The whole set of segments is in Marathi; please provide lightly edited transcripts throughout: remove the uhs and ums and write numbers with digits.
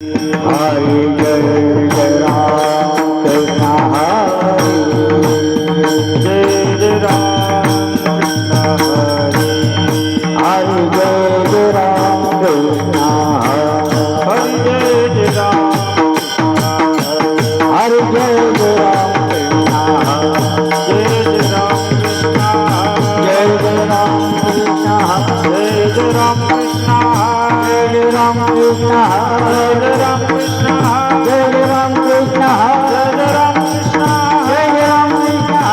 हरि जय जय राम कृष्ण हरि जय जय राम कृष्ण हरि जय जय राम कृष्ण हरि जय जय राम हरि जय जय राम कृष्ण जय जय राम कृष्ण जय जय राम कृष्ण जय जय राम कृष्ण जय जय राम कृष्ण जय जय राम कृष्ण जय जय राम कृष्ण जय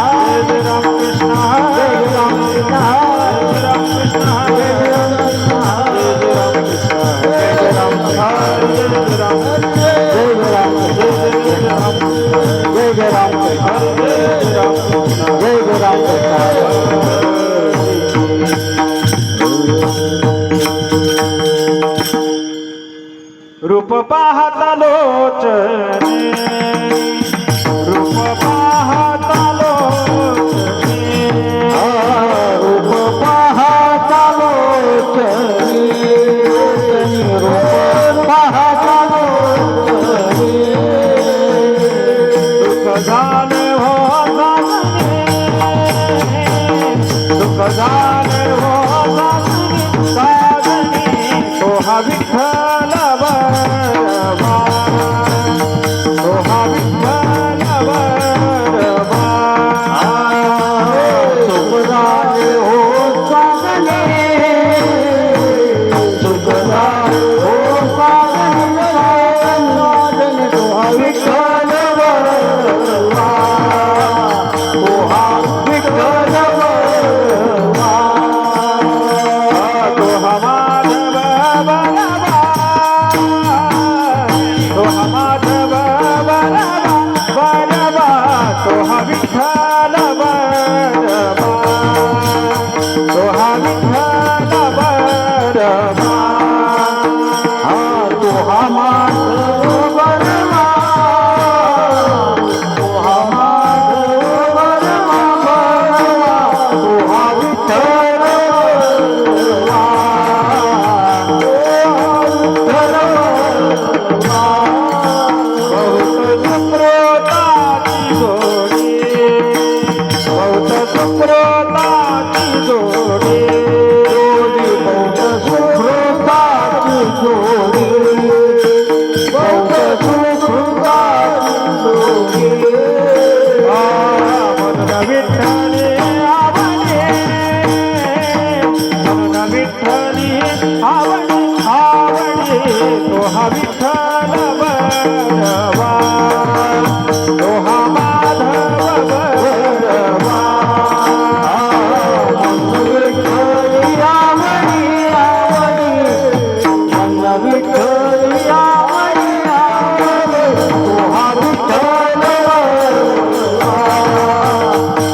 जय राम कृष्ण जय जय राम कृष्ण जय जय राम कृष्ण जय जय राम कृष्ण जय जय राम कृष्ण जय जय राम कृष्ण जय जय राम जय जय राम जय जय राम जय जय राम रूप पाहता लोचने रूप पाहता लोचने रूप पाहता लोचने रूप पाहता लोचने दुःख झाले हो दुःख झाले हो साधनी तो हा विठ्ठल बरवा तो हा विठ्ठल बरवा सुख झाले हो साधने सुख झाले हो साधने तो हा विठ्ठल बरवा तो हा विठ्ठल बरवा तो हा माधव बरवा तो हा माधव बरवा बरवा तो हा विठ्ठल बरवा तो हा विठ्ठल बरवा तो हा माधव बरवा तो हा माधव बरवा तो हा विठ्ठल बरवा बहुत सुप्रताची जोडी बहुत सुप्रताची जोडी बहुत सुप्रताची जोडी बहुत सुप्रताची जोडी म्हणून विठ्ठली आवडे म्हणून विठ्ठली आवडे आवडे तो हा विठ्ठल बरवा तो हा माधव बरवा विठ्ठली आवडी आवडी मन विठ्ठली आवडी आवडी तो हा विठ्ठल बरवा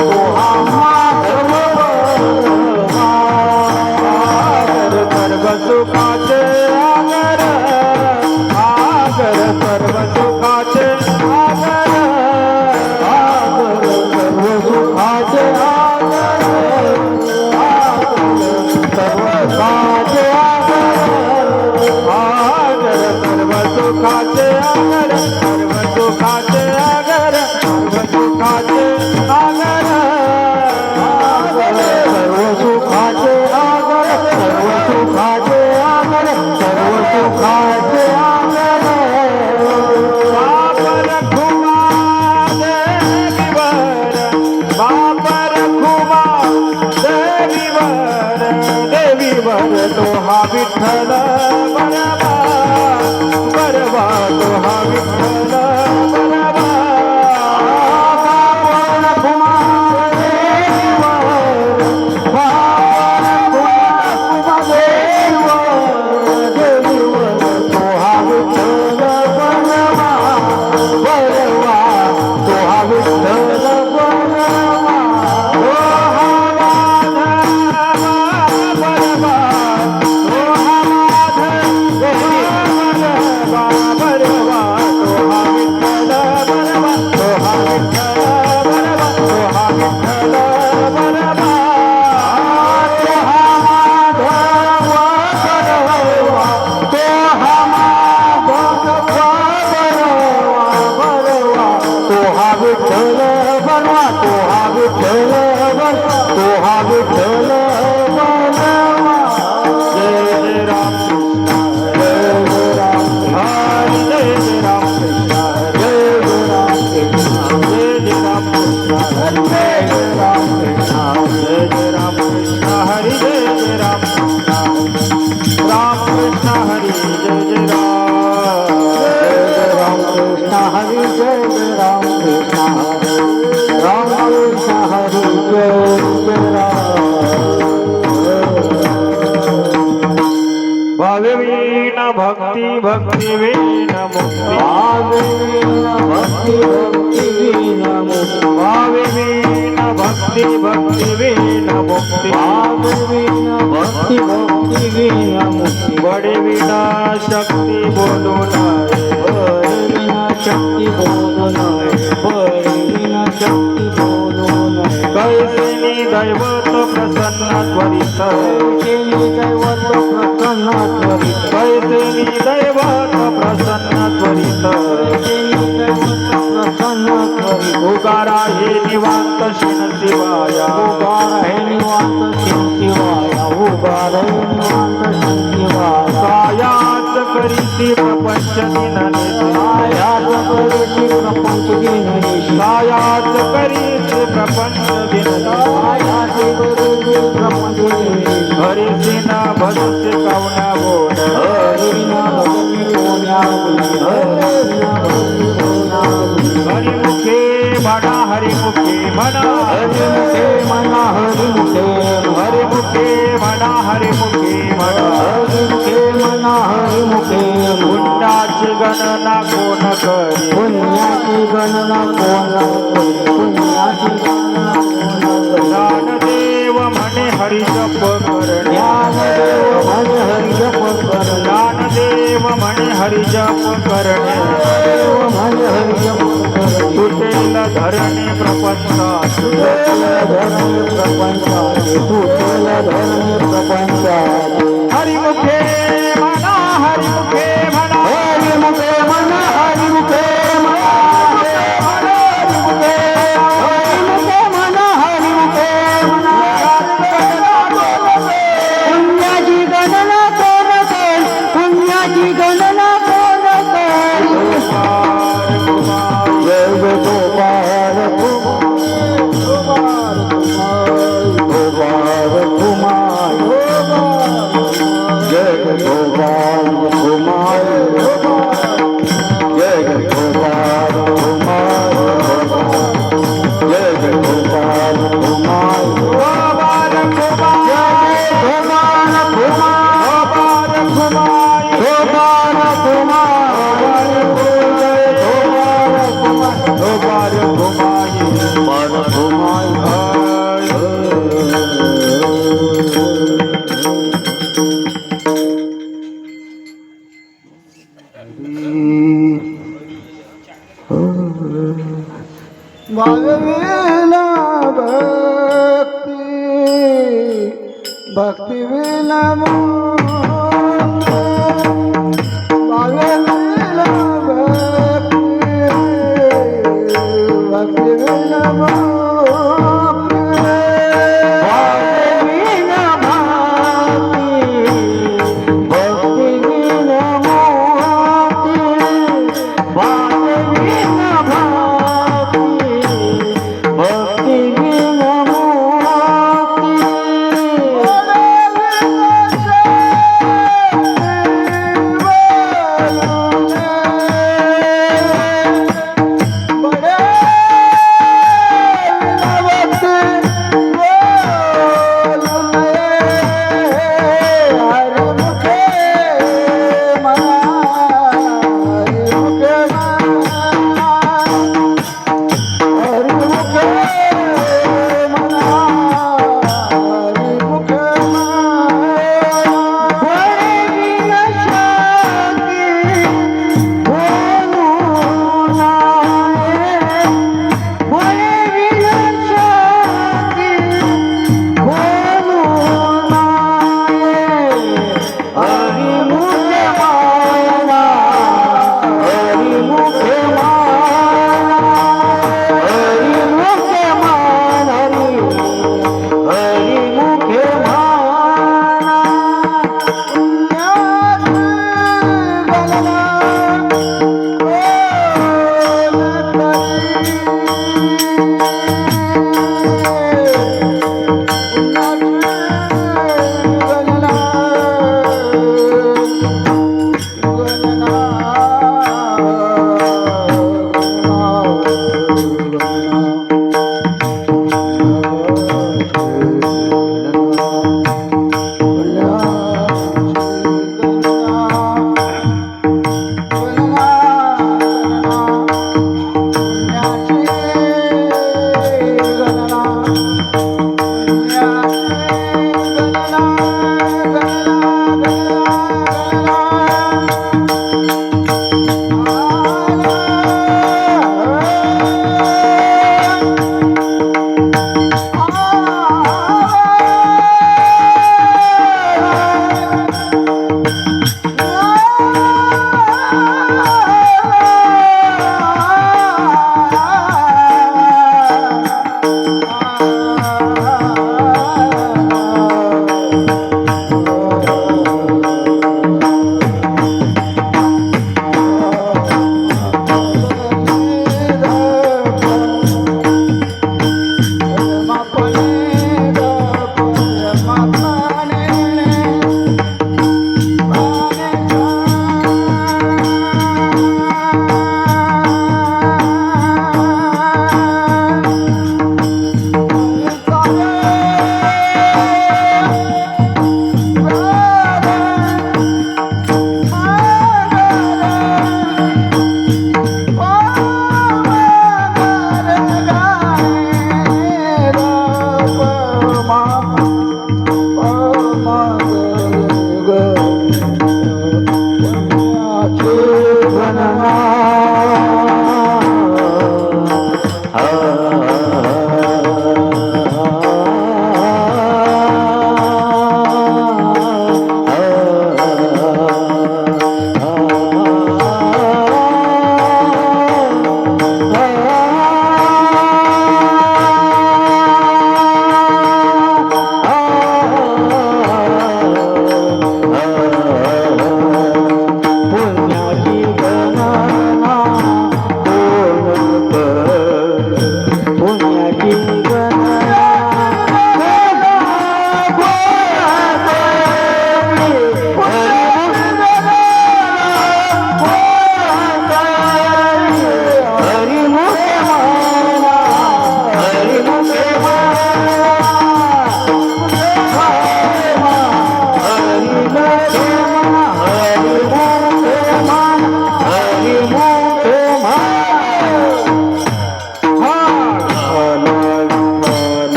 तो हा माधव बरवा सर्व सुखाचे आगर आगर सर्व सुखाचे आगर आगर सर्व सुखाचे आगर सर्व सुखाचे आगर आगर सर्व सुखाचे आगर सर्व सुखाचे आगर सर्व सुखाचे आगर सर्व सुखाचे आगर सर्व सुखाचे आगर सर्व सुखाचे आगर बापर खुमा देवीवर बापर खुमा देवीवर देवीवर तो हा विठ्ठल बरवा बरवा तो हा विठ्ठल बरवा बापर खुमा देवीवर बापर खुमा देवीवर तो हा विठ्ठल बरवा बरवा तो हा विठ्ठल बरवा तो हा माधव बरवा तो हा तो हा विठ्ठल बनवा जय जय राम कृष्ण जय जय राम कृष्ण जय जय राम कृष्ण जय जय राम कृष्ण जय जय राम कृष्ण हरे जय जय राम कृष्ण राम कृष्ण हरे जय जय राम कृष्ण हरे जय जय राम कृष्ण राम कृष्ण हरे जय जय राम भावे वीण भक्ति भक्ति वीण मुक्ति भावे वीण भक्ति भक्ति वीण मुक्ति भावे वीण भक्ति भक्ति वीण मुक्ति भावे वीण भक्ति भक्ति वीण मुक्ति बड़े वीणा शक्ति बोलो नाय बड़े वीणा शक्ति बोलो नाय बड़े वीणा शक्ति बोलो नाय कैसे नि दैवत प्रसन्न त्वरित कैसे नि दैवत प्रसन्न त्वरित कैसे नि दैवत प्रसन्न त्वरित कैसे नि दैवत प्रसन्न त्वरित उगारा हे निवांत शिन शिवाया उगारा हे निवांत शिन शिवाया उगारा हे निवांत शिन शिवाया कायाच करीती प्रपंच दिनने कायाच करीती प्रपंच दिनने कायाच करीती प्रपंच दिनने कायाच करीती प्रपंच दिनने हरि सिना भजसे कावण्या बोल हरि ना भजसे कोण्या बोल हरि मुखे म्हणा हरि मुखे म्हणा हरि मुखे म्हणा हरि मुखे हरि मुखे म्हणा हरि मुखे म्हणा हरि मुखे म्हणा हरि मुखे पुण्याची गणना कोण करी पुण्याची गणना कोण करी पुण्याची गणना कोण करी ज्ञानदेव म्हणे हरि जप कर ज्ञानदेव म्हणे हरि जप कर ज्ञानदेव म्हणे हरि जप करणे म्हणे हरि जप तुटेल धरणे प्रपंचात तुटेल धरणे प्रपंचात तुटेल धरणे प्रपंचात हरिमुखे म्हणा हरिमुखे म्हणा हरिमुखे म्हणा हरिमुखे म्हणा हरिमुखे म्हणा हरिमुखे म्हणा पुण्याची गणना कोण करेल पुण्याची गणना कोण करेल जय गोपाल कुमार गोपाल कुमार जय गोपाल कुमार जय गोपाल कुमार जय गोपाल कुमार गोपाल कुमार गोपाल कुमार गोपाल कुमार गोपाल भागवीला भक्ती भक्ती विना भागवीला भक्ती भक्ती विना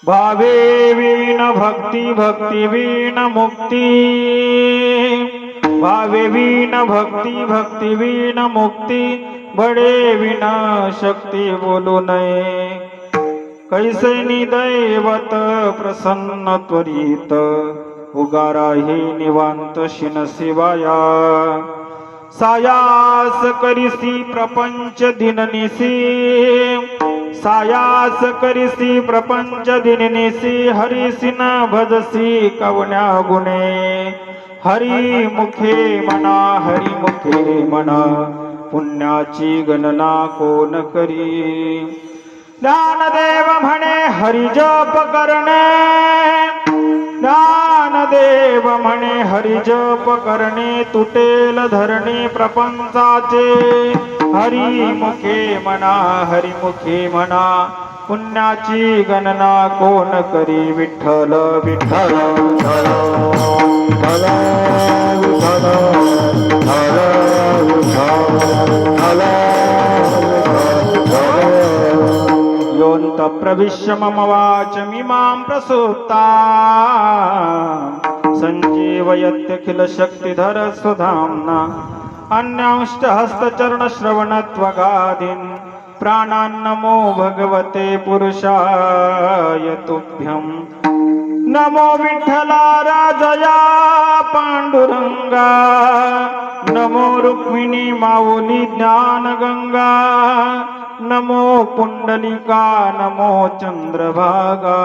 भावे वीण भक्ती भक्ती वीण मुक्ती भावे वीण भक्ती भक्ती वीण मुक्ती बडे विना शक्ती बोलू नये कैसे निदैवत प्रसन्न त्वरित उगारा ही निवांत शिन शिवाया सायास करिसी प्रपंच दिननिसी सायास करिसी प्रपंच दिननिसी हरिसी न भजसी कवण्या गुणे हरी मुखे म्हणा पुण्याची गणना कोण करी ज्ञानदेव म्हणे हरिजप करणे ज्ञानदेव म्हणे हरिजप करणे तुटेल धरणे प्रपंचाचे हरिमुखे म्हणा पुण्याची गणना कोण करी विठ्ठल विठ्ठल योऽन्त प्रविश्य मम वाचमिमां प्रसुप्ता सञ्जीवयत्यखिल शक्तिधर स्वधाम्ना अन्यांश्च हस्तचरणश्रवणत्वगादीन् प्राणान्नमो भगवते पुरुषाय तुभ्यं नमो विठ्ठला राजया पांडुरंगा नमो रुक्मिणी माऊली ज्ञानगंगा नमो पुंडलिका नमो चंद्रभागा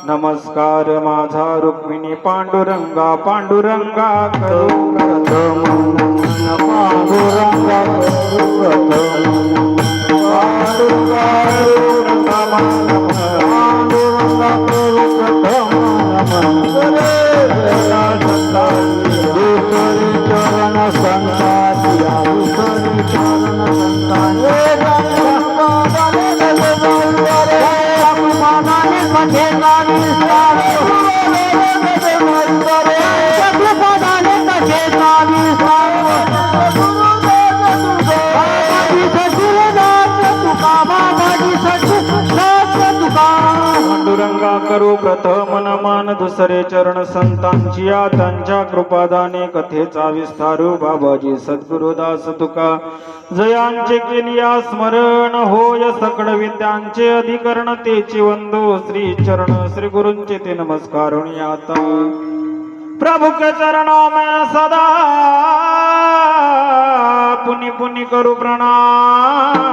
नमस्कार माझा रुक्मिणी पांडुरंगा पांडुरंगा करू प्रथम पांडुरंगा करू प्रथम पांडुरंगा करू प्रथम पांडुरंगा करू प्रथम पांडुरंगा करू प्रथम नमन दुसरे चरण संतांची या त्यांच्या कृपादाने कथेचा विस्तारू बाबाजी सद्गुरुदास तुका जयांचे केलिया स्मरण होय सकळ विद्यांचे अधिकरण तेची वंदो श्री चरण श्री गुरूंचे ते नमस्कार आता प्रभु के चरणों में सदा पुनि पुनि करू प्रणाम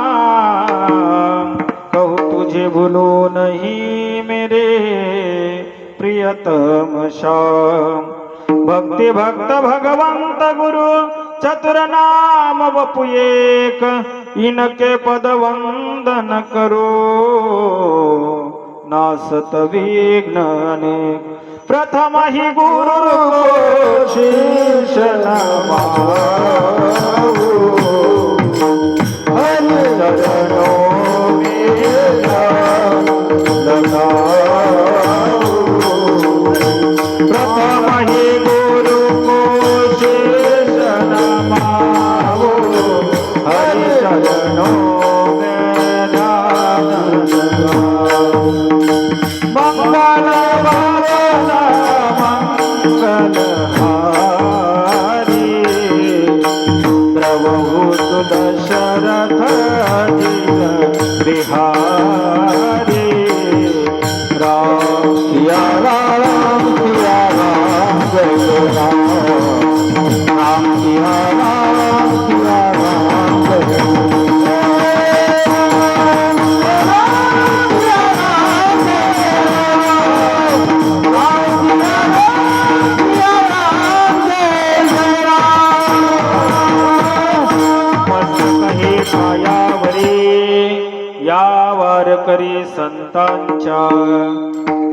कहूँ तुझे भूलो नहीं मेरे प्रियतम श्याम भक्ति भक्त भगवंत गुरु चतुर नाम बपु एक इनके पद वंदन करो नासत विघ्न अनेक प्रथम ही गुरु शीश नमाओ हरि चरणों में लगाओ प्रथम ही गुरु को शीश नमाओ हरि चरणों में ध्यान लगाओ मंगल दशरथ बिहारी राम सिया राम सिया राम जय राम राम सिया राम सिया राम जय यावर करी संतांच्या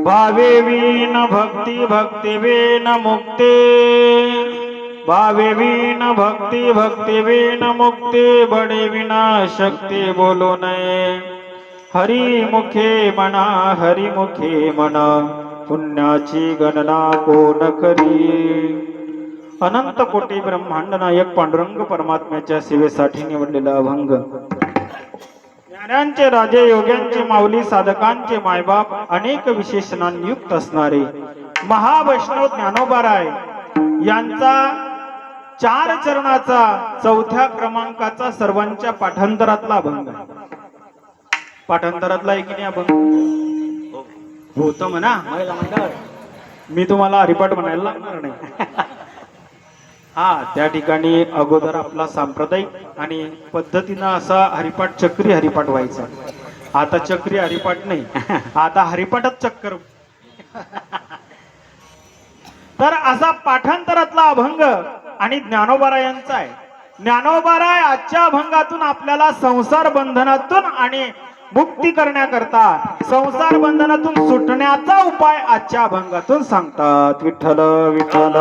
भावे विन भक्ती भक्ती विन मुक्ती भावे विन भक्ती भक्ती विन मुक्ती बडे विना शक्ती बोलू नये हरी मुखे म्हणा पुण्याची गणना कोण करी अनंत कोटी ब्रह्मांड नायक पांडुरंग परमात्म्याच्या सेवेसाठी निवडलेला अभंग ज्ञानांचे राजे योग्यांचे माऊली साधकांचे मायबाप अनेक विशेषणांयुक्त असणारे महावैष्णव ज्ञानोबाराय यांचा 4 चरणाचा 4थ्या क्रमांकाचा सर्वांच्या पाठांतरातला अभंग पाठांतरातला एक नाही अभंग होतं म्हणा महिला मंडळ मी तुम्हाला हरिपाठ म्हणायला लागणार नाही हा त्या ठिकाणी अगोदर आपला सांप्रदायिक आणि पद्धतीनं असा हरिपाठ चक्री हरिपाठ व्हायचा आता चक्री हरिपाठ नाही आता हरिपाठच चक्कर तर असा पाठांतरातला अभंग आणि ज्ञानोबारायांचा आहे ज्ञानोबाराय आजच्या अभंगातून आपल्याला संसार बंधनातून आणि मुक्ती करण्याकरता संसार बंधनातून सुटण्याचा उपाय आजच्या अभंगातून सांगतात विठ्ठल विठ्ठल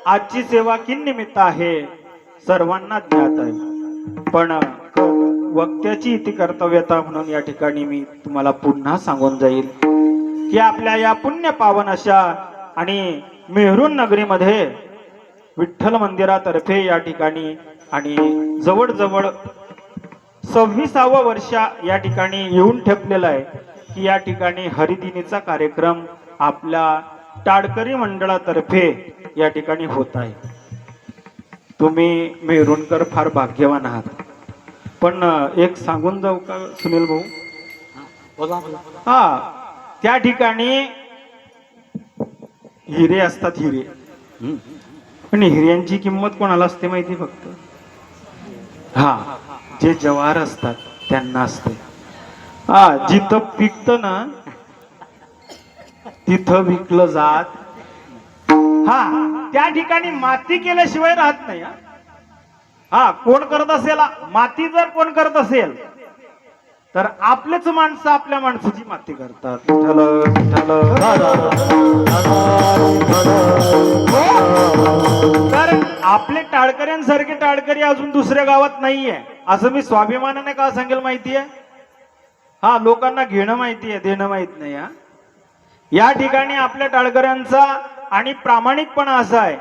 आजची सेवा किन निमित्त आहे सर्वांना ज्ञात आहे पण वक्त्याची इति कर्तव्यता म्हणून या ठिकाणी मी तुम्हाला पुन्हा सांगून जाईल की आपल्या या पुण्य पावन अशा आणि मेहरून नगरीमध्ये विठ्ठल मंदिरातर्फे या ठिकाणी आणि जवळजवळ 26वा वर्ष या ठिकाणी येऊन ठेपलेला आहे की या ठिकाणी हरिदिनीचा कार्यक्रम आपल्या टाडकरी मंडळातर्फे या ठिकाणी होत आहे तुम्ही मेहरुणकर फार भाग्यवान आहात पण एक सांगून जाऊ का सुनील भाऊ हा त्या ठिकाणी हिरे असतात हिरे आणि हिऱ्यांची किंमत कोणाला असते माहिती फक्त हा जे जवाहर असतात त्यांना असते हा जिथं पिकत ना तिथं विकलं जात हा त्या ठिकाणी माती केल्याशिवाय राहत नाही हा कोण करत असेल माती जर कोण करत असेल तर आपलेच माणसं आपल्या माणसाची माती करतात. विठ्ठल विठ्ठल. तर आपले टाळकऱ्यांसारखे टाळकरी अजून दुसऱ्या गावात नाहीये असं मी स्वाभिमानाने का सांगेल माहितीये? हा, लोकांना घेणं माहितीये, देणं माहित नाही. हा, या ठिकाणी आपल्या टाळकऱ्यांचा आणि प्रामाणिकपणा असा आहे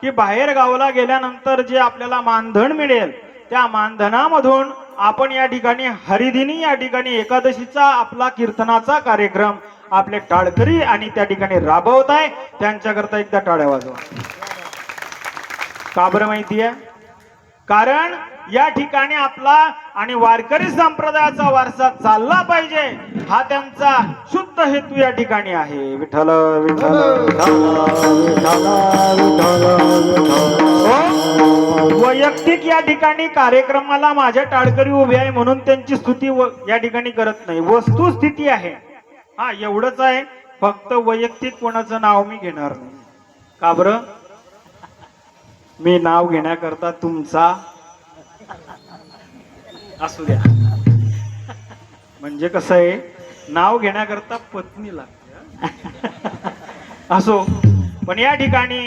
की बाहेर गावाला गेल्यानंतर जे आपल्याला मानधन मिळेल त्या मानधनामधून आपण या ठिकाणी हरिदिनी या ठिकाणी एकादशीचा आपला कीर्तनाचा कार्यक्रम आपले टाळकरी आणि त्या ठिकाणी राबवत आहे. त्यांच्याकरता एकदा टाळ्या वाजवा. का बरं माहितीये? कारण या ठिकाणी आपला आणि वारकरी संप्रदायाचा वारसा चालला पाहिजे हा त्यांचा शुद्ध हेतू या ठिकाणी आहे. विठ्ठल विठ्ठल. वैयक्तिक या ठिकाणी कार्यक्रमाला माझ्या टाळकरी उभे आहे म्हणून त्यांची स्तुती या ठिकाणी करत नाही. वस्तुस्थिती आहे. हा, एवढंच आहे. फक्त वैयक्तिक कोणाचं नाव मी घेणार नाही. का बरं? मी नाव घेण्याकरता तुमचा असू द्या. म्हणजे कसं आहे, नाव घेण्याकरता पत्नी लागते. असो, पण या ठिकाणी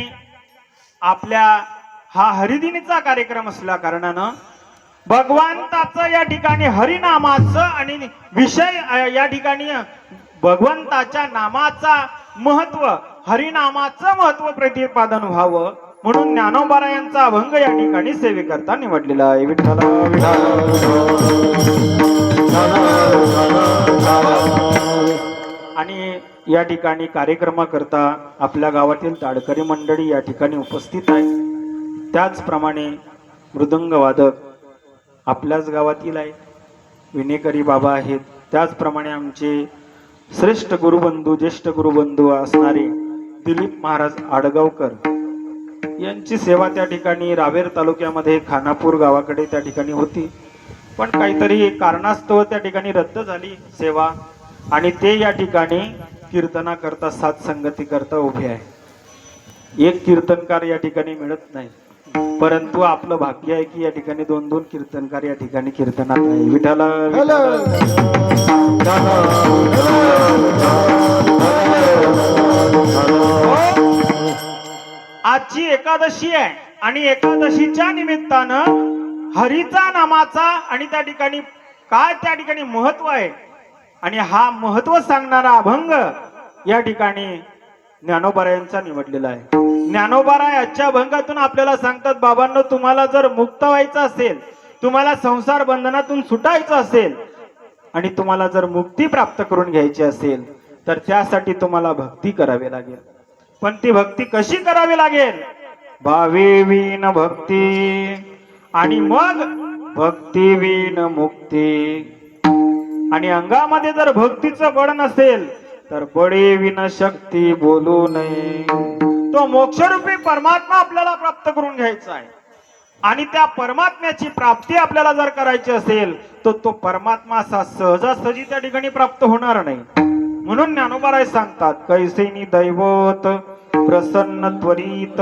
आपल्या हा हरिदिनीचा कार्यक्रम असल्या कारणानं भगवंताचं या ठिकाणी हरिनामाचं आणि विषय या ठिकाणी भगवंताच्या नामाचा महत्व, हरिनामाचं महत्व प्रतिपादन व्हावं म्हणून ज्ञानोबारायांचा अभंग या ठिकाणी सेवेकरता निवडलेला आहे. विठ्ठल आणि या ठिकाणी कार्यक्रमाकरता आपल्या गावातील टाळकरी मंडळी या ठिकाणी उपस्थित आहे. त्याचप्रमाणे मृदंग वादक आपल्याच गावातील आहे, विनेकरी बाबा आहेत. त्याचप्रमाणे आमचे श्रेष्ठ गुरुबंधू, ज्येष्ठ गुरुबंधू असणारे दिलीप महाराज आडगावकर यांची सेवा त्या ठिकाणी रावेर तालुक्यामध्ये खानापूर गावाकडे त्या ठिकाणी होती, पण काहीतरी कारणास्तव त्या ठिकाणी रद्द झाली सेवा आणि ते या ठिकाणी कीर्तना करता, साथ संगती करता उभे आहे. एक कीर्तनकार या ठिकाणी मिळत नाही, परंतु आपलं भाग्य आहे की या ठिकाणी 2-2 कीर्तनकार या ठिकाणी कीर्तनात आहे. विठ्ठल आजची एकादशी आहे आणि एकादशीच्या निमित्तानं हरीचा नामाचा आणि त्या ठिकाणी काय त्या ठिकाणी महत्व आहे आणि हा महत्व सांगणारा अभंग या ठिकाणी ज्ञानोबारायांचा निवडलेला आहे. ज्ञानोबाराय आजच्या अभंगातून आपल्याला सांगतात, बाबांनो, तुम्हाला जर मुक्त व्हायचं असेल, तुम्हाला संसार बंधनातून सुटायचं असेल आणि तुम्हाला जर मुक्ती प्राप्त करून घ्यायची असेल तर त्यासाठी तुम्हाला भक्ती करावी लागेल. पण ती भक्ती कशी करावी लागेल? भावे विन भक्ती आणि मग भक्ती विन मुक्ती. आणि अंगामध्ये जर भक्तीचं बळ नसेल तर बळे विन शक्ती बोलू नये. तो मोक्षरूपी परमात्मा आपल्याला प्राप्त करून घ्यायचा आहे आणि त्या परमात्म्याची प्राप्ती आपल्याला जर करायची असेल तर तो परमात्मा असा सहजासहजी त्या ठिकाणी प्राप्त होणार नाही. म्हणून ज्ञानोबाराय सांगतात, कैसेनी दैवत प्रसन्न त्वरित.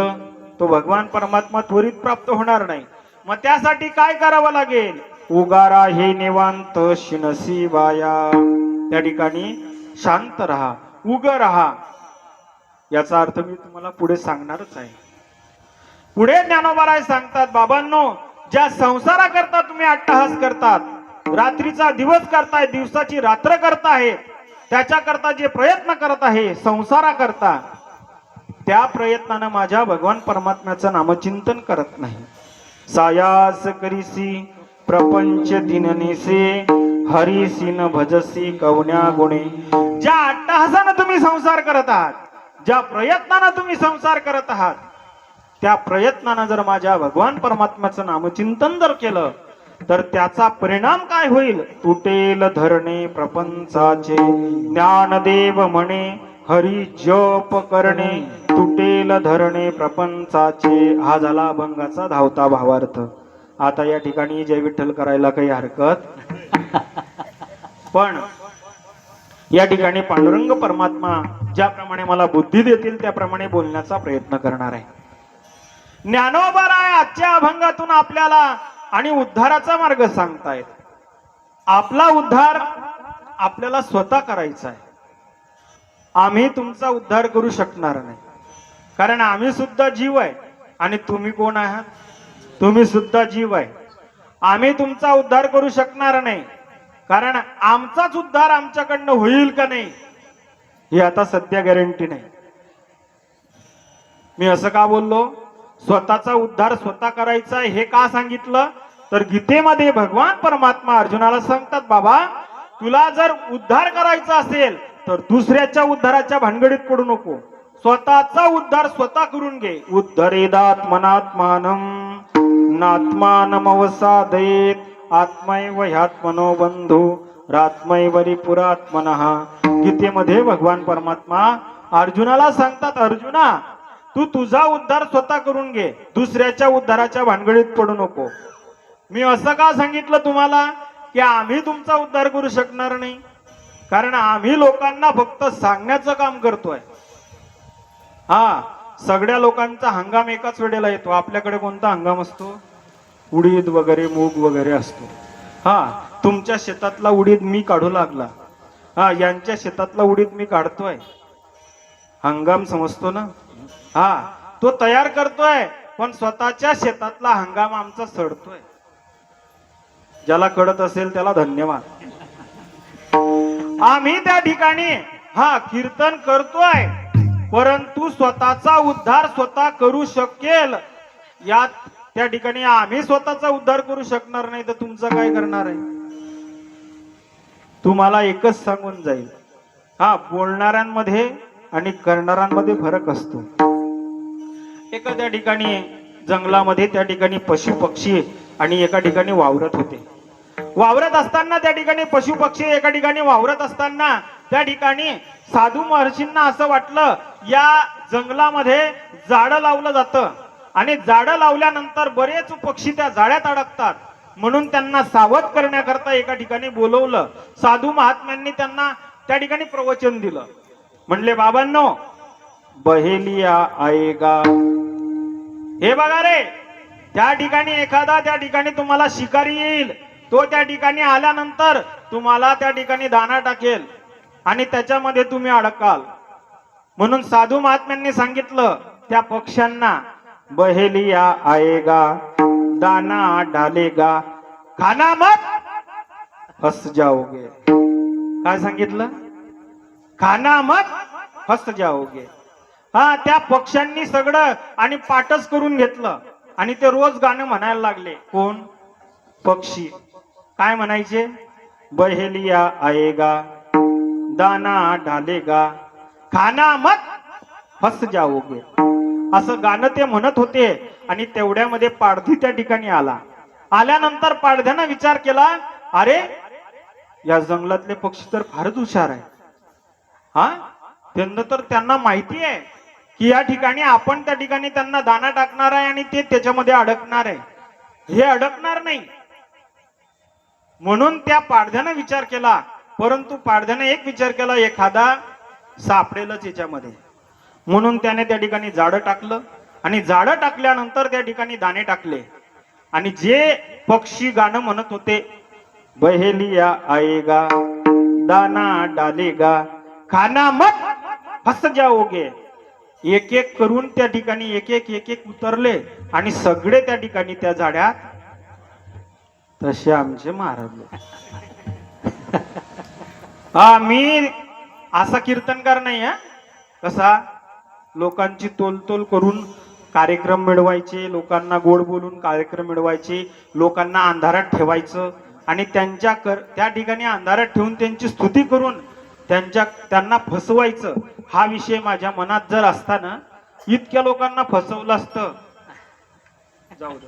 तो भगवान परमात्मा त्वरित प्राप्त होणार नाही. मग त्यासाठी काय करावं लागेल? उगारा हे निवांत शिनसी वाया. त्या ठिकाणी शांत राहा, उग राहा. याचा अर्थ मी तुम्हाला पुढे सांगणारच आहे. पुढे ज्ञानोबाराय सांगतात, बाबांनो, ज्या संसाराकरता तुम्ही अट्टहास करतात, रात्रीचा दिवस करताय, दिवसाची रात्र करताय, त्याच्याकरता जे प्रयत्न करत आहे संसाराकरता, त्या प्रयत्नानं माझ्या भगवान परमात्म्याचं नामचिंतन करत नाही. सायास करीसी प्रपंच दिननेसे हरिसी न भजसी कवन्या गुणे. ज्या अट्टहासानं तुम्ही संसार करत आहात, ज्या प्रयत्नानं तुम्ही संसार करत आहात, त्या प्रयत्नानं जर माझ्या भगवान परमात्म्याचं नामचिंतन जर केलं तर त्याचा परिणाम काय होईल? तुटेल धरणे प्रपंचाचे ज्ञानदेव म्हणे हरी जप करणे. तुटेल धरणे प्रपंचाचे. हा झाला अभंगाचा धावता भावार्थ. आता या ठिकाणी जय विठ्ठल करायला काही हरकत पण या ठिकाणी पांडुरंग परमात्मा ज्याप्रमाणे मला बुद्धी देतील त्याप्रमाणे बोलण्याचा प्रयत्न करणार आहे. ज्ञानोबाराय आजच्या अभंगातून आपल्याला आणि उद्धाराचा मार्ग सांगतायत. आपला उद्धार आपल्याला स्वतः करायचा आहे. आम्ही तुमचा उद्धार करू शकणार नाही, कारण आम्ही सुद्धा जीव आहे. आणि तुम्ही कोण आहात? तुम्ही सुद्धा जीव आहे. आम्ही तुमचा उद्धार करू शकणार नाही, कारण आमचाच उद्धार आमच्याकडनं होईल का नाही ही आता सध्या गॅरंटी नाही. मी असं का बोललो? स्वतःचा उद्धार स्वतः करायचा हे का सांगितलं? तर गीतेमध्ये भगवान परमात्मा अर्जुनाला सांगतात, बाबा तुला जर उद्धार करायचा असेल तर दुसऱ्याच्या उद्धाराच्या भानगडीत पडू नको. स्वतःचा उद्धार स्वतः करून घे. उद्धरेदात्मनात्मानं नात्मानमवसादयेत आत्मैव ह्यात्मनो बंधू रात्मैव रिपुरात्मनः. गीतेमध्ये भगवान परमात्मा अर्जुनाला सांगतात, अर्जुना तू तुझा उद्धार स्वतः करून घे, दुसऱ्याच्या उद्धाराच्या भानगडीत पडू नको. मी असं का सांगितलं तुम्हाला की आम्ही तुमचा उद्धार करू शकणार नाही? कारण आम्ही लोकांना फक्त सांगण्याचं काम करतोय. हा, सगळ्या लोकांचा हंगाम एकाच वेळेला येतो. आपल्याकडे कोणता हंगाम असतो? उडीद वगैरे, मूग वगैरे असतो. हा, तुमच्या शेतातला उडीद मी काढू लागला, हा यांच्या शेतातला उडीद मी काढतोय. हंगाम समजतो ना? हा, तो तयार करतोय, पण स्वतःच्या शेतातला हंगाम आमचा सडतोय. ज्याला कळत असेल त्याला धन्यवाद. आम्ही त्या ठिकाणी हा कीर्तन करतोय, परंतु स्वतःचा उद्धार स्वतः करू शकेल यात त्या ठिकाणी आम्ही स्वतःचा उद्धार करू शकणार नाही, तर तुमचं काय करणार आहे? तुम्हाला एकच सांगून जाईल, हा बोलणाऱ्यांमध्ये आणि करणाऱ्यांमध्ये फरक असतो. एखाद्या ठिकाणी जंगलामध्ये त्या ठिकाणी पशु पक्षी आणि एका ठिकाणी वावरत होते. वावरत असताना त्या ठिकाणी पशु पक्षी एका ठिकाणी वावरत असताना त्या ठिकाणी साधू महर्षींना असं वाटलं, या जंगलामध्ये झाडं लावलं जातं आणि झाडं लावल्यानंतर बरेच पक्षी त्या जाळ्यात अडकतात, म्हणून त्यांना सावध करण्याकरता एका ठिकाणी बोलवलं. साधू महात्म्यांनी त्यांना त्या ठिकाणी प्रवचन दिलं. म्हणले, बाबांनो बहेलिया आएगा. हे बघा रे, त्या ठिकाणी एखादा त्या ठिकाणी तुम्हाला शिकारी येईल, तो त्या ठिकाणी आल्यानंतर तुम्हाला त्या ठिकाणी दाना टाकेल आणि त्याच्यामध्ये तुम्ही अडकाल. म्हणून साधू महात्म्यांनी सांगितलं त्या पक्ष्यांना, बहेलिया आएगा दाना डालेगा खाना मत फस जाओगे. काय सांगितलं? खाना मत फस जाओगे. हा, त्या पक्ष्यांनी सगळं आणि पाठच करून घेतलं आणि ते रोज गाणं म्हणायला लागले. कोण? पक्षी. काय म्हणायचे? बहेलिया आएगा दाना डालेगा खाना मत फस जाओगे, असं गाणं ते म्हणत होते. आणि तेवढ्यामध्ये पारधी त्या ठिकाणी आला. आल्यानंतर पारध्यानं विचार केला, अरे या जंगलातले पक्षी तर फारच हुशार आहे. हा, त्यांना माहिती आहे की या ठिकाणी आपण त्या ठिकाणी त्यांना दाना टाकणार आहे आणि ते त्याच्यामध्ये अडकणार आहे, हे अडकणार नाही. म्हणून त्या पारध्यानं विचार केला, परंतु पारध्यानं एक विचार केला, एखादा सापडेलच याच्यामध्ये. म्हणून त्याने त्या ठिकाणी झाडं टाकलं आणि झाडं टाकल्यानंतर त्या ठिकाणी दाणे टाकले. आणि जे पक्षी गाणं म्हणत होते, बहेलिया आएगा दाना डालेगा खाना मत फस जाओगे, एक एक करून त्या ठिकाणी एक एक उतरले आणि सगळे त्या ठिकाणी त्या झाड्यात तसे आमचे महाराज. हा, मी असा कीर्तनकार नाही. हा, कसा लोकांची तोलतोल करून कार्यक्रम मिळवायचे, लोकांना गोड बोलून कार्यक्रम मिळवायचे, लोकांना अंधारात ठेवायचं आणि त्या ठिकाणी अंधारात ठेवून त्यांची स्तुती करून त्यांना फसवायचं. हा विषय माझ्या मनात जर असताना इतक्या लोकांना फसवलं असतं. जाऊ दे,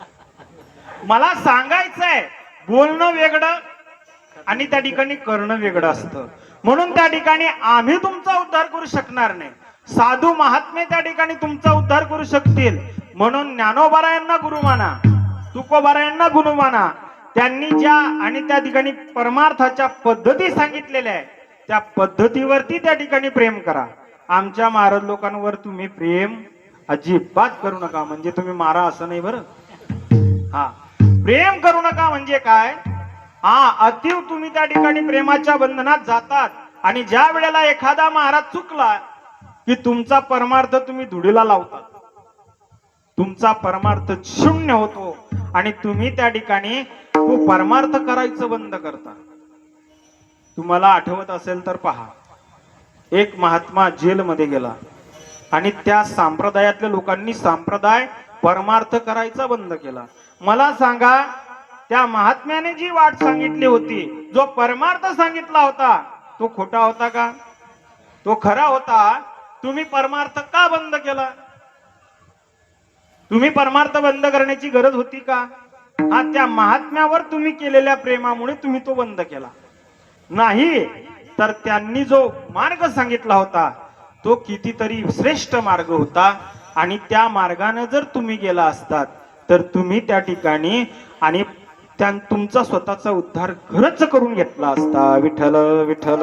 मला सांगायचंय, बोलणं वेगळं आणि त्या ठिकाणी करणं वेगळं असतं. म्हणून त्या ठिकाणी आम्ही तुमचा उद्धार करू शकणार नाही, साधू महात्मे त्या ठिकाणी तुमचा उद्धार करू शकतील. म्हणून ज्ञानोबारायांना गुरु माना, तुकोबारायांना गुरु माना. त्यांनी ज्या आणि त्या ठिकाणी परमार्थाच्या पद्धती सांगितलेल्या आहे त्या पद्धतीवरती त्या ठिकाणी प्रेम करा. आमच्या महाराज लोकांवर तुम्ही प्रेम अजिबात करू नका. म्हणजे तुम्ही मारा असं नाही बरं. हा, प्रेम करू नका म्हणजे काय? अतिव तुम्ही त्या ठिकाणी प्रेमाच्या बंधनात जातात आणि ज्या वेळेला एखादा महाराज चुकला की तुमचा परमार्थ तुम्ही धुडीला लावतात, तुमचा परमार्थ शून्य होतो आणि तुम्ही त्या ठिकाणी तो परमार्थ करायचं बंद करता. तुम्हाला आठवत असेल तर पहा, एक महात्मा जेलमध्ये गेला आणि त्या संप्रदायातल्या लोकांनी संप्रदाय परमार्थ करायचा बंद केला. मला सांगा, त्या महात्म्याने जी वाट सांगितली होती, जो परमार्थ सांगितला होता, तो खोटा होता का? तो खरा होता. तुम्ही परमार्थ का बंद केला? तुम्ही परमार्थ बंद करण्याची गरज होती का? त्या महात्म्यावर तुम्ही केलेल्या प्रेमामुळे तुम्ही तो बंद केला. नाही तर त्यांनी जो मार्ग सांगितला होता तो कितीतरी श्रेष्ठ मार्ग होता आणि त्या मार्गाने जर तुम्ही गेला असतात तर तुम्ही त्या ठिकाणी आणि तुमचा स्वतःचा उद्धार खरंच करून घेतला असता. विठ्ठल विठ्ठल.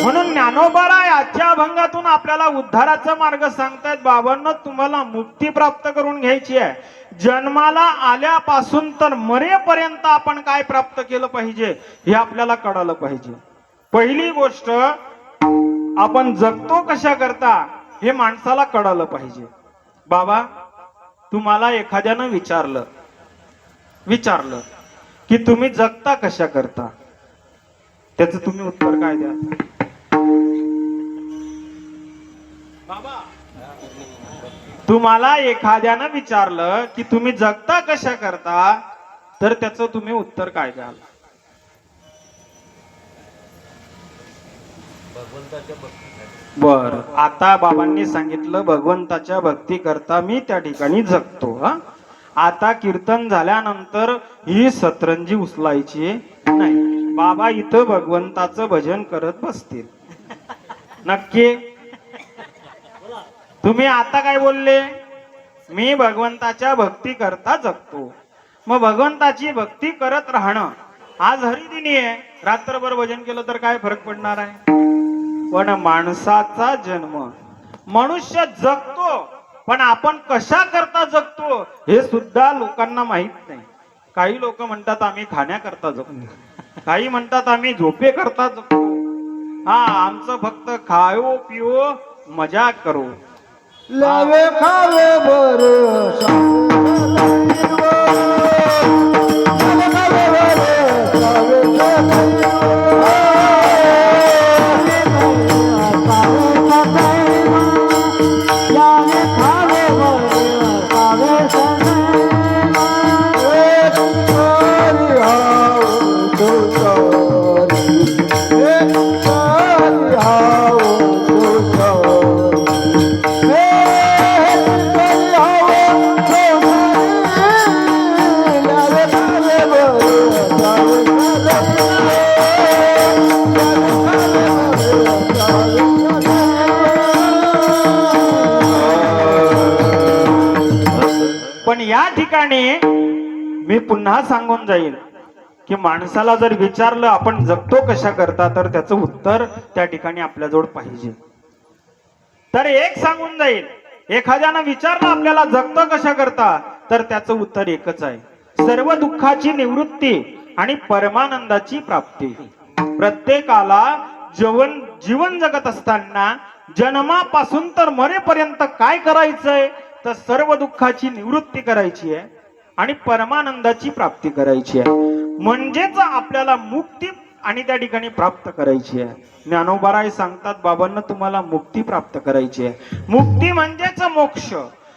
म्हणून ज्ञानोबाराय आजच्या अभंगातून आपल्याला उद्धाराचा मार्ग सांगतायत. बाबांनो, तुम्हाला मुक्ती प्राप्त करून घ्यायची आहे. जन्माला आल्यापासून तर मरेपर्यंत आपण काय प्राप्त केलं पाहिजे हे आपल्याला कळालं पाहिजे. पहिली गोष्ट, आपण जगतो कशा करता हे माणसाला कळालं पाहिजे. बाबा, तुम्हाला एखाद्यानं विचारलं की तुम्ही जगता कशा करता, त्याचं तुम्ही उत्तर काय द्या? बाबा, तुम्हाला एखाद्यानं विचारलं की तुम्ही जगता कशा करता, तर त्याचं तुम्ही उत्तर काय द्याल? बर, आता बाबांनी सांगितलं भगवंताच्या भक्ती करता मी त्या ठिकाणी जगतो. आता कीर्तन झाल्यानंतर ही सतरंजी उचलायची नाही. बाबा इथं भगवंताचं भजन करत बसतील. नक्की? तुम्ही आता काय बोलले? मी भगवंताच्या भक्ती करता जगतो. मग भगवंताची भक्ती करत राहणं, आज हरिदिनी आहे, रात्रभर भजन केलं तर काय फरक पडणार आहे? पण माणसाचा जन्म, मनुष्य जगतो, पण आपण कशा करता जगतो हे सुद्धा लोकांना माहित नाही. काही लोक म्हणतात आम्ही खाण्याकरता जगतो, काही म्हणतात आम्ही झोपे करता जगतो. आमचं फक्त खाओ पिओ मजा करो. लावे खावे पण या ठिकाणी मी पुन्हा सांगून जाईल की माणसाला जर विचारलं आपण जगतो कशा करता, तर त्याचं उत्तर त्या ठिकाणी आपल्याजवळ पाहिजे. तर एक सांगून जाईल, एखाद्यानं विचारलं आपल्याला जगतो कशा करता, तर त्याचं उत्तर एकच आहे, सर्व दुःखाची निवृत्ती आणि परमानंदाची प्राप्ती. प्रत्येकाला जीवन जगत असताना जन्मापासून तर मरेपर्यंत काय करायचंय, तर सर्व दुःखाची निवृत्ती करायची आहे आणि परमानंदाची प्राप्ती करायची आहे. म्हणजेच आपल्याला मुक्ती आणि त्या ठिकाणी प्राप्त करायची आहे. ज्ञानोबाराय सांगतात, बाबांना तुम्हाला मुक्ती प्राप्त करायची आहे. मुक्ती म्हणजेच मोक्ष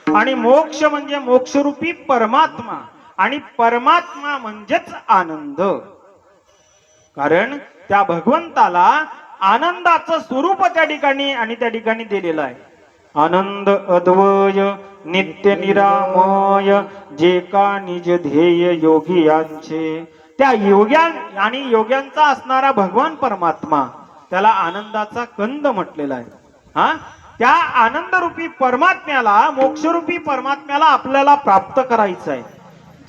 आणि मोक्ष म्हणजे मोक्षरूपी परमात्मा आणि परमात्मा म्हणजेच आनंद. कारण त्या भगवंताला आनंदाचं स्वरूप त्या ठिकाणी आणि त्या ठिकाणी दिलेलं आहे. आनंद अद्वय नित्य निरामय जे का निज ध्येय योगी यांचे. त्या योग्यांचा असणारा भगवान परमात्मा, त्याला आनंदाचा कंद म्हटलेला आहे. त्या आनंदरूपी परमात्म्याला, मोक्षरूपी परमात्म्याला आपल्याला प्राप्त करायचं आहे.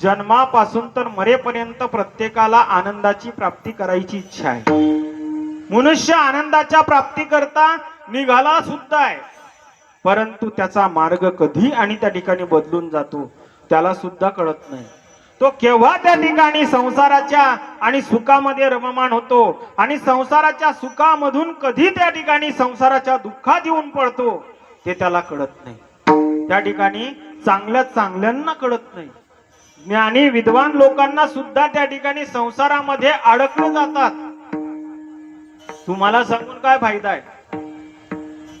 जन्मापासून तर मरेपर्यंत प्रत्येकाला आनंदाची प्राप्ती करायची इच्छा आहे. मनुष्य आनंदाच्या प्राप्ती करता निघाला सुद्धा आहे, परंतु त्याचा मार्ग कधी आणि त्या ठिकाणी बदलून जातो. त्याला सुद्धा कळत नाही. तो केव्हा त्या ठिकाणी संसाराच्या आणि सुखामध्ये रममाण होतो आणि संसाराच्या सुखामधून कधी त्या ठिकाणी संसाराच्या दुःखात येऊन पडतो ते त्याला कळत नाही. त्या ठिकाणी चांगल्यांना कळत नाही. ज्ञानी विद्वान लोकांना सुद्धा त्या ठिकाणी संसारामध्ये अडकले जातात. तुम्हाला सांगून काय फायदा आहे?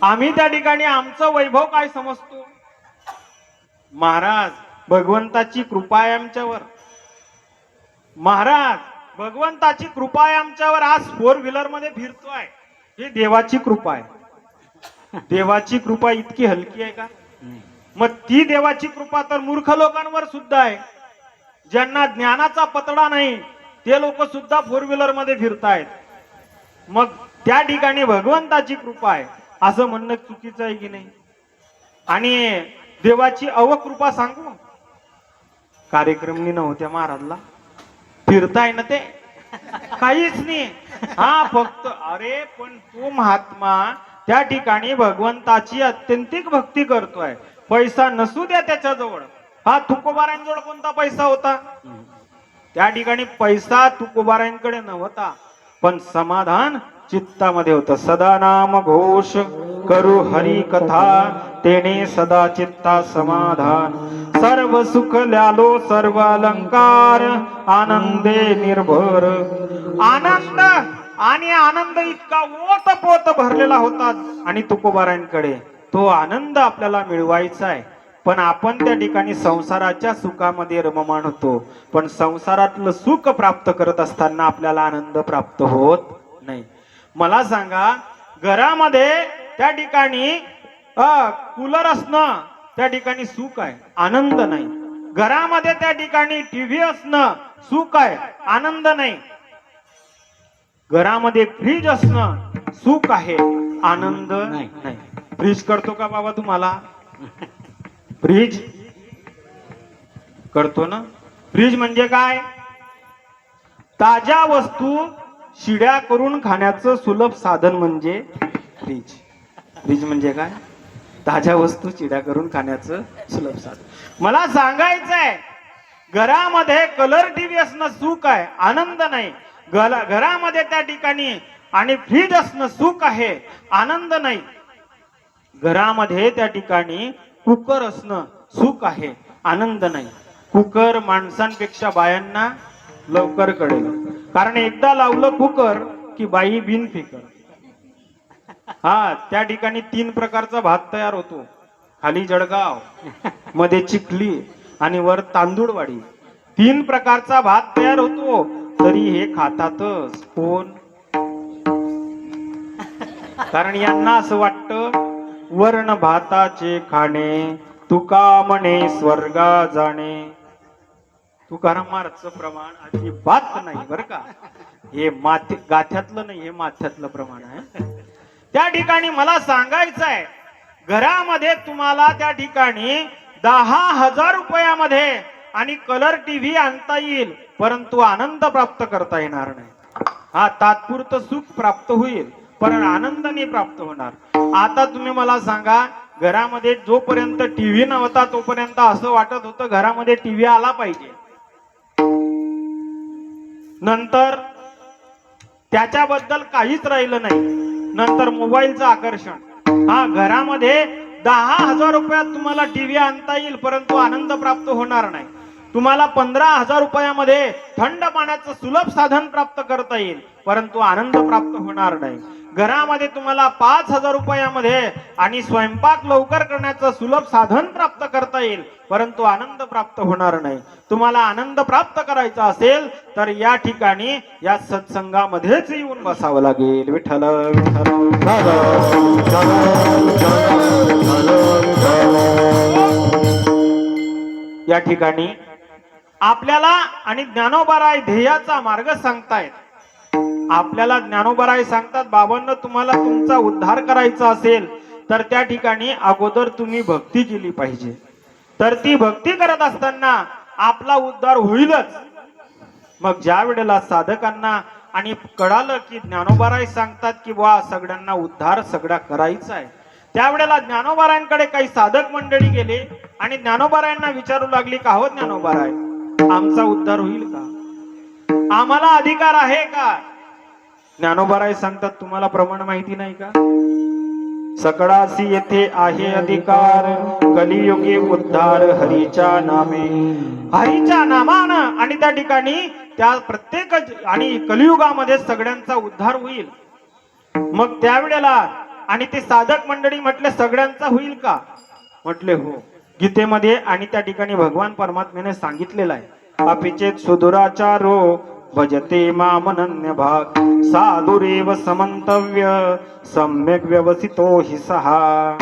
आम्ही त्या ठिकाणी आमचं वैभव काय समजतो? महाराज भगवंताची कृपा आहे आमच्यावर. महाराज भगवंताची कृपा आहे आमच्यावर. आज 4 व्हीलर मध्ये फिरतोय, ही देवाची कृपा आहे. देवाची कृपा इतकी हलकी आहे का? मग ती देवाची कृपा तर मूर्ख लोकांवर सुद्धा आहे. ज्यांना ज्ञानाचा पतडा नाही ते लोक सुद्धा 4 व्हीलर मध्ये फिरतायत. मग त्या ठिकाणी भगवंताची कृपा आहे असं म्हणणं चुकीचं आहे की नाही? आणि देवाची अवकृपा सांगू, कार्यक्रमनी नव्हत्या महाराजला, फिरताय ना ते काहीच नाही. हा फक्त अरे पण तो महात्मा त्या ठिकाणी भगवंताची अत्यंतिक भक्ती करतोय. पैसा नसू द्या त्याच्याजवळ. हा तुकोबारांजवळ कोणता पैसा होता? त्या ठिकाणी पैसा तुकोबारांकडे नव्हता, पण समाधान चित्तामध्ये होतं. सदा नाम घोष करू हरी कथा, तेने सदा चित्ता समाधान. सर्व सुख ल्यालो सर्व अलंकार, आनंदे निर्भर. आनंद आणि आनंद इतका ओतपोत भरलेला होता आणि तुकोबारांकडे. तो आनंद आपल्याला मिळवायचा आहे, पण आपण त्या ठिकाणी संसाराच्या सुखामध्ये रममाण होतो. पण संसारातलं सुख प्राप्त करत असताना आपल्याला आनंद प्राप्त होत नाही. मला सांगा, घरामध्ये त्या ठिकाणी कूलर असणं त्या ठिकाणी सुख आहे, आनंद नाही. घरामध्ये त्या ठिकाणी टीव्ही असणं सुख आहे, आनंद नाही. घरामध्ये फ्रीज असणं सुख आहे, आनंद नाही. फ्रीज करतो का बाबा तुम्हाला? फ्रीज करतो ना. फ्रीज म्हणजे काय? ताज्या वस्तू शिड्या करून खाण्याचं सुलभ साधन म्हणजे फ्रीज. फ्रीज म्हणजे काय? ताज्या वस्तू शिड्या करून खाण्याचं सुलभ साधन. मला सांगायचंय, घरामध्ये कलर टीव्ही असणं सुख आहे, आनंद नाही. घरामध्ये त्या ठिकाणी आणि फ्रीज असणं सुख आहे, आनंद नाही. घरामध्ये त्या ठिकाणी कुकर असणं सुख आहे, आनंद नाही. कुकर माणसांपेक्षा बायांना लवकर कळेल, कारण एकदा लावलं कुकर की बाई बिनफिकर. हा त्या ठिकाणी 3 प्रकारचा भात तयार होतो. खाली जळगाव, मध्ये चिखली आणि वर तांदूळवाडी. 3 प्रकारचा भात तयार होतो, तरी हे खातातच कोण? कारण यांना असं वाटतं वर्ण भाताचे खाणे तुका म्हणे स्वर्गा जाणे. तुकाराम महाराजचं प्रमाण अजिबात नाही बरं का. हे गाथ्यातलं नाही, हे माथ्यातलं प्रमाण आहे. त्या ठिकाणी मला सांगायचं आहे, घरामध्ये तुम्हाला त्या ठिकाणी 10,000 रुपयामध्ये आणि कलर टीव्ही आणता येईल, परंतु आनंद प्राप्त करता येणार नाही. हा तात्पुरतं सुख प्राप्त होईल, पण आनंद नाही प्राप्त होणार. आता तुम्ही मला सांगा, घरामध्ये जोपर्यंत टीव्ही नव्हता तोपर्यंत असं वाटत होतं घरामध्ये टीव्ही आला पाहिजे. नंतर त्याच्याबद्दल काहीच राहिलं नाही. नंतर मोबाईलचं आकर्षण. हा घरामध्ये 10,000 रुपयात तुम्हाला टीव्ही आणता येईल, परंतु आनंद प्राप्त होणार नाही. तुम्हाला 15,000 रुपयामध्ये थंड पाण्याचं सुलभ साधन प्राप्त करता येईल, परंतु आनंद प्राप्त होणार नाही. घरामध्ये तुम्हाला 5,000 रुपयामध्ये आणि स्वयंपाक लवकर करण्याचं सुलभ साधन प्राप्त करता येईल, परंतु आनंद प्राप्त होणार नाही. तुम्हाला आनंद प्राप्त करायचा असेल तर या ठिकाणी या सत्संगामध्येच येऊन बसावं लागेल. विठ्ठल या ठिकाणी आपल्याला आणि ज्ञानोबाराय ध्येयाचा मार्ग सांगतायत. आपल्याला ज्ञानोबाराय सांगतात, बाबांनो तुम्हाला तुमचा उद्धार करायचा असेल तर त्या ठिकाणी अगोदर तुम्ही भक्ती केली पाहिजे. तर ती भक्ती करत असताना आपला उद्धार होईलच. मग ज्या वेळेला साधकांना आणि कळालं की ज्ञानोबाराय सांगतात की वा सगळ्यांना उद्धार सगळा करायचा आहे, त्यावेळेला ज्ञानोबारायांकडे काही साधक मंडळी गेले आणि ज्ञानोबारायांना विचारू लागली का हो ज्ञानोबाराय, आमचा उद्धार होईल का, आम्हाला अधिकार आहे का? ज्ञानोबाराय सांगतात तुम्हाला प्रमाण माहिती नाही का? सकळासी येथे आहे अधिकार, कलियुगे उद्धार हरीच्या नामे. हरीच्या नामानं आणि त्या ठिकाणी त्या प्रत्येक आणि कलियुगामध्ये सगळ्यांचा उद्धार होईल. मग त्यावेळेला आणि ते साधक मंडळी म्हटले सगळ्यांचा होईल का? म्हटले हो. गीतेमध्ये आणि त्या ठिकाणी भगवान परमात्म्याने सांगितलेलं आहे, अपिचेत सुदुराचारो भजते मामनन्य भाग, साधुरेव समंतव्य सम्यक व्यवसितो हि सहा.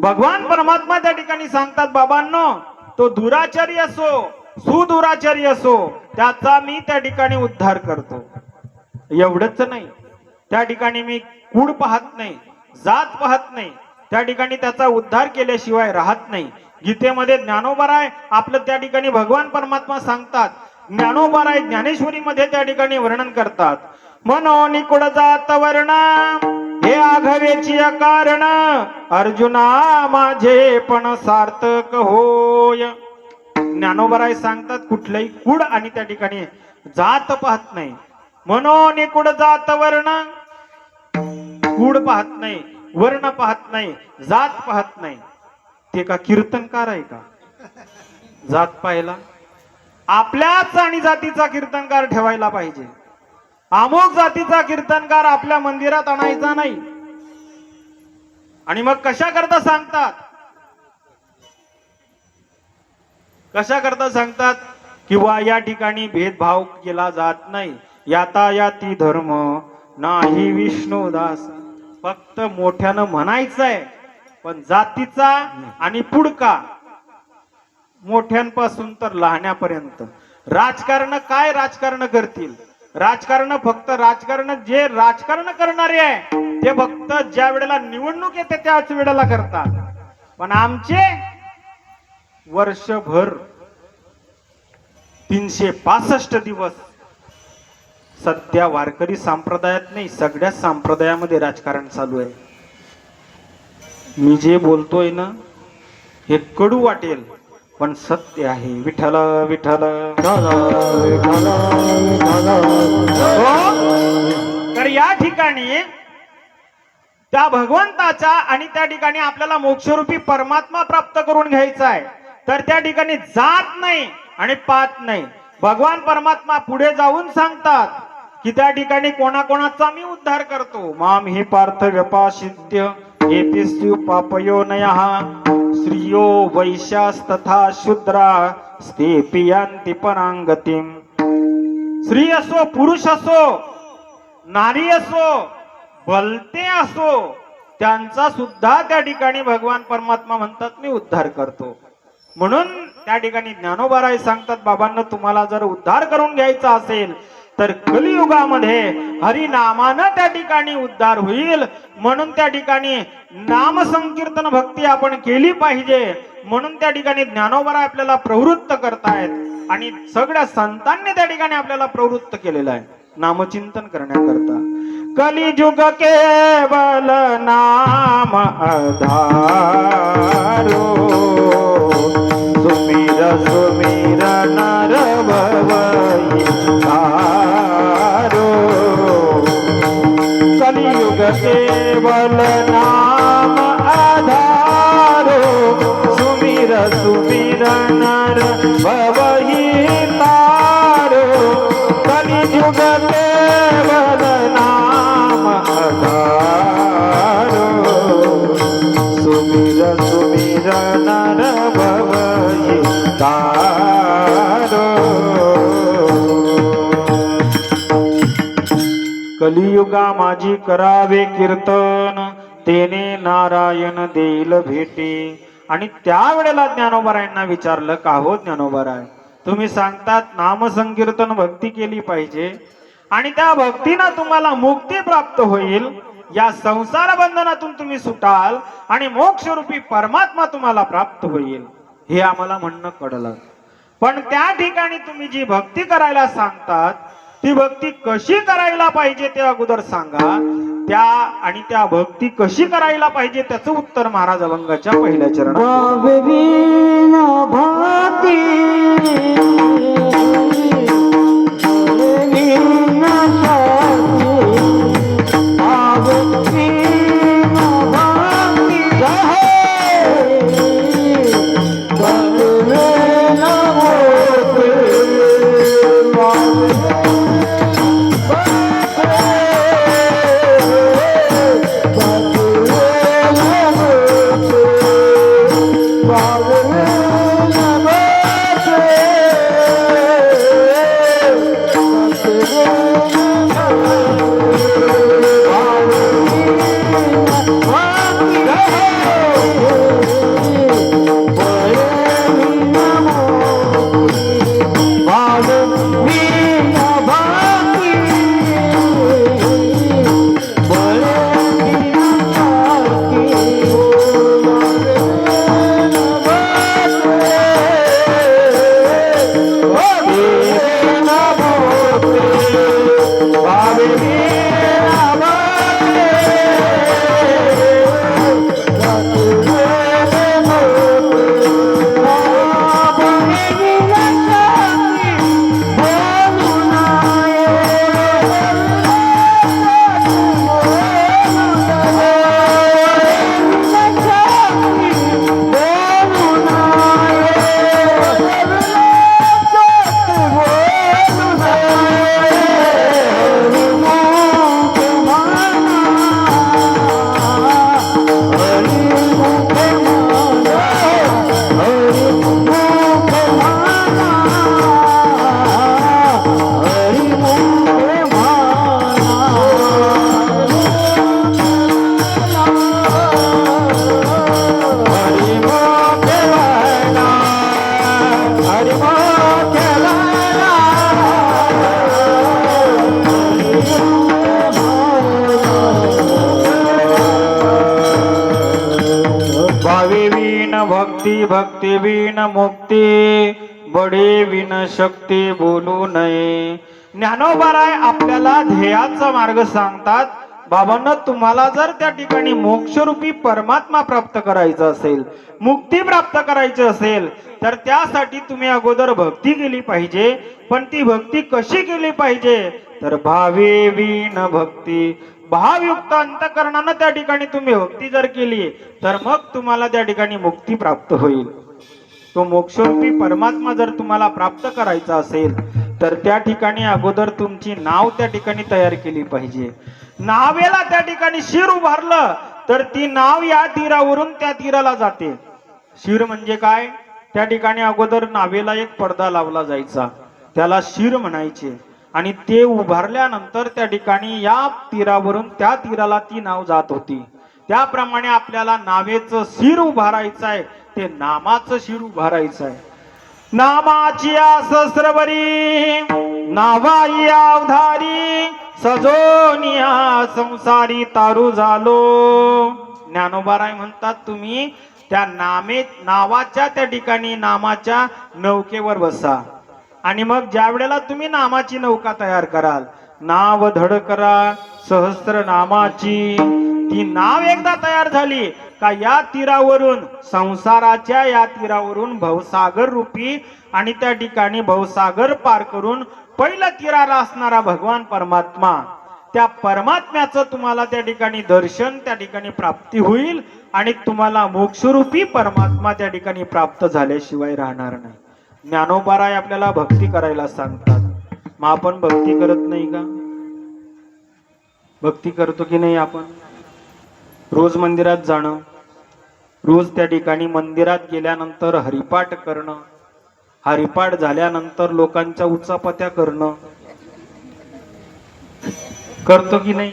भगवान परमात्मा त्या ठिकाणी सांगतात, बाबांनो, तो दुराचारी असो सुदुराचारी असो, त्याचा मी त्या ठिकाणी उद्धार करतो. एवढंच नाही, त्या ठिकाणी मी कुळ पाहत नाही, जात पाहत नाही, त्या ठिकाणी त्याचा उद्धार केल्याशिवाय राहत नाही. गीतेमध्ये ज्ञानोबाराय आपलं त्या ठिकाणी भगवान परमात्मा सांगतात, ज्ञानोबाराय ज्ञानेश्वरीमध्ये त्या ठिकाणी वर्णन करतात, मनोनी कुळ जात वर्ण हे आघवेची कारण, अर्जुना माझे पण सार्थक होय. ज्ञानोबाराय सांगतात कुठलंही कुळ आणि त्या ठिकाणी जात पाहत नाही. मनोनी कुळ जात वर्ण, कुळ पाहत नाही, वर्ण पाहत नाही, जात पाहत नाही. ते का कीर्तनकार आहे का जात पाहायला? आपल्याच आणि जातीचा कीर्तनकार ठेवायला पाहिजे. अमुक जातीचा कीर्तनकार आपल्या मंदिरात आणायचा नाही. आणि मग कशा करता सांगतात, कशा करता सांगतात किंवा या ठिकाणी भेदभाव केला जात नाही. यातायाती धर्म नाही विष्णुदास. फक्त मोठ्यानं म्हणायचंय, पण जातीचा आणि पुढका मोठ्यांपासून तर लहान्यापर्यंत राजकारण काय राजकारण करतील. राजकारण फक्त राजकारण जे राजकारण करणारे आहे ते फक्त ज्या वेळेला निवडणूक येते त्याच वेळेला करतात. पण आमचे वर्षभर 365 दिवस सध्या वारकरी संप्रदायात नाही, सगळ्या संप्रदायामध्ये राजकारण चालू आहे. मी जे बोलतोय ना हे कडू वाटेल, पण सत्य आहे. विठ्ठल विठ्ठल. तर या ठिकाणी त्या भगवंताच्या आणि त्या ठिकाणी आपल्याला मोक्षरूपी परमात्मा प्राप्त करून घ्यायचा आहे. तर त्या ठिकाणी जात नाही आणि पात नाही. भगवान परमात्मा पुढे जाऊन सांगतात की त्या ठिकाणी कोणाकोणाचा मी उद्धार करतो. माम हे पार्थ व्यपाशिद्य एतिस्यु पापयो नयः श्रियो वैश्यास्तथा शूद्रा स्तेपि यान्ति परांगतिम. स्त्री असो, पुरुष असो, नारी असो, भलते असो, त्यांचा सुद्धा त्या ठिकाणी भगवान परमात्मा म्हणतात मी उद्धार करतो. म्हणून त्या ठिकाणी ज्ञानोबाराय सांगतात, बाबांना तुम्हाला जर उद्धार करून घ्यायचा असेल तर कलियुगामध्ये हरिनामानं त्या ठिकाणी उद्धार होईल. म्हणून त्या ठिकाणी नाम संकीर्तन भक्ती आपण केली पाहिजे. म्हणून त्या ठिकाणी ज्ञानोबाराय आपल्याला प्रवृत्त करतायत आणि सगळ्या संतांनी त्या ठिकाणी आपल्याला प्रवृत्त केलेलं आहे नामचिंतन करण्याकरता. कलियुग केवल नाम आधारो, सुमिर सुमिर नर भवई तारो. कलियुग केवल नाम आधारो, सुमिर सुमिर नर भवई तारो. कलियुग केवल नाम आधारो, सुमिर सुमिर नर भवई तारो. कलियुगा माझी करावे कीर्तन, तेने नारायण देईल भेटी. आणि त्यावेळेला ज्ञानोबारायांना विचारलं, का हो ज्ञानोबाराय, तुम्ही सांगतात नामसंकीर्तन भक्ती केली पाहिजे आणि त्या भक्तीनं तुम्हाला मुक्ती प्राप्त होईल, या संसार बंधनातून तुम्ही सुटाल आणि मोक्षरूपी परमात्मा तुम्हाला प्राप्त होईल, हे आम्हाला म्हणणं कळलं. पण त्या ठिकाणी तुम्ही जी भक्ती करायला सांगतात ती भक्ती कशी करायला पाहिजे ते अगोदर सांगा. त्या आणि त्या भक्ती कशी करायला पाहिजे त्याचं उत्तर महाराज अभंगाच्या पहिल्या चरणात. भावहीन भाती भावहीन भाती, भावहीन भाती भावहीन भक्ती भक्ती विन मुक्ती बडे विन शक्ती बोलू नये. ज्ञानोबाराय आपल्याला ध्येयाचा मार्ग सांगतात. बाबांना तुम्हाला जर त्या ठिकाणी मोक्षरूपी परमात्मा प्राप्त करायचा असेल, मुक्ती प्राप्त करायची असेल, तर त्यासाठी तुम्ही अगोदर भक्ती केली पाहिजे. पण ती भक्ती कशी केली पाहिजे तर भावे विन भक्ती, भावयुक्त अंतकरणानं त्या ठिकाणी तुम्ही भक्ती जर केली तर मग तुम्हाला त्या ठिकाणी मुक्ती प्राप्त होईल. तो मोक्षरूपी परमात्मा जर तुम्हाला प्राप्त करायचा असेल तर त्या ठिकाणी अगोदर तुमची नाव त्या ठिकाणी तयार केली पाहिजे. नावेला त्या ठिकाणी शिर उभारलं तर ती नाव या तीरावरून त्या तीराला जाते. शिर म्हणजे काय? त्या ठिकाणी अगोदर नावेला एक पडदा लावला जायचा, त्याला शिर म्हणायचे. आणि ते उभारल्यानंतर त्या ठिकाणी या तीरावरून त्या तीराला ती नाव जात होती. त्याप्रमाणे आपल्याला नावेचं शिर उभारायचं आहे, ते नामाचं शिर उभारायचं आहे. नामाची सहस्रवरी नावाई अवधारी, सजोनिया संसारी तारू झालो. ज्ञानोबाराय म्हणतात तुम्ही त्या नावाच्या त्या ठिकाणी नामाच्या नौकेवर बसा आणि मग ज्या वेळेला तुम्ही नामाची नौका तयार कराल, नाव धड करा सहस्र नामाची. ती नाव एकदा तयार झाली का या तीरावरून, संसाराच्या या तीरावरून भवसागर रूपी आणि त्या ठिकाणी भवसागर पार करून पहिल्या तीराला असणारा भगवान परमात्मा, त्या परमात्म्याचं तुम्हाला त्या ठिकाणी दर्शन त्या ठिकाणी प्राप्ती होईल आणि तुम्हाला मोक्षरूपी परमात्मा त्या ठिकाणी प्राप्त झाल्याशिवाय राहणार नाही. ज्ञानोबाराय आपल्याला भक्ती करायला सांगतात. मग आपण भक्ती करत नाही का? भक्ती करतो की नाही आपण? रोज मंदिरात जाणं, रोज त्या ठिकाणी मंदिरात गेल्यानंतर हरिपाठ करणं, हरिपाठ झाल्यानंतर लोकांच्या उचापत्या करणं, करतो की नाही?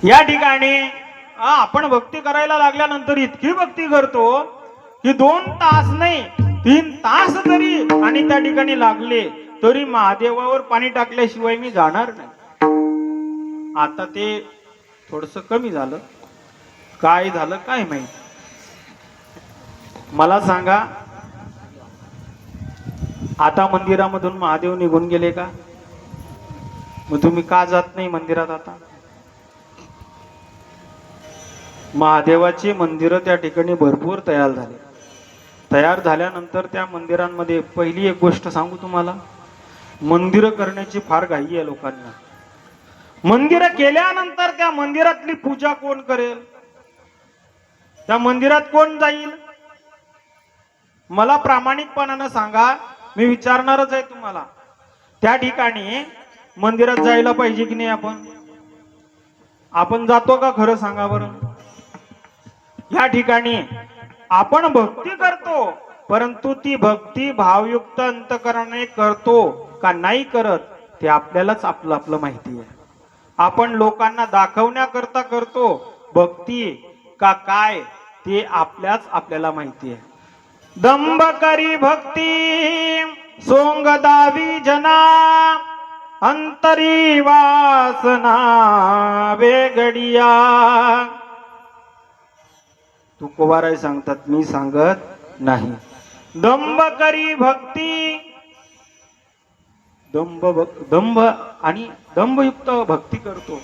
या ठिकाणी आपण भक्ती करायला लागल्यानंतर इतकी भक्ती करतो की 2 तास नाही 3 तास जरी आणि त्या ठिकाणी लागले तरी महादेवावर पाणी टाकल्याशिवाय मी जाणार नाही. आता ते थोडस कमी झालं, काय झालं काय माहित. मला सांगा, आता मंदिरामधून महादेव निघून गेले का? मग तुम्ही का जात नाही मंदिरात आता? महादेवाची मंदिरं त्या ठिकाणी भरपूर तयार झाली. तयार झाल्यानंतर त्या मंदिरांमध्ये पहिली एक गोष्ट सांगू तुम्हाला, मंदिरं करण्याची फार घाई आहे लोकांना. मंदिरं केल्यानंतर त्या मंदिरातली पूजा कोण करेल, त्या मंदिरात कोण जाईल? मला प्रामाणिकपणानं सांगा, मी विचारणारच आहे तुम्हाला. त्या ठिकाणी मंदिरात जायला पाहिजे की नाही? आपण जातो का? खरं सांगा बरं. या ठिकाणी आपण भक्ती करतो, परंतु ती भक्ती भावयुक्त अंतकरणाने करतो का नाही करत ते आपल्यालाच आपलं माहिती आहे. आपण लोकांना दाखवण्याकरता करतो भक्ती का काय ते आपल्याला माहिती आहे. दंभ करी भक्ती सोंग दावी जना, अंतरी वासना वेगडिया. तुकोबाराय सांगतात, मी सांगत नाही. दंभ करी भक्ती, दंभ आणि दंभयुक्त भक्ती करतो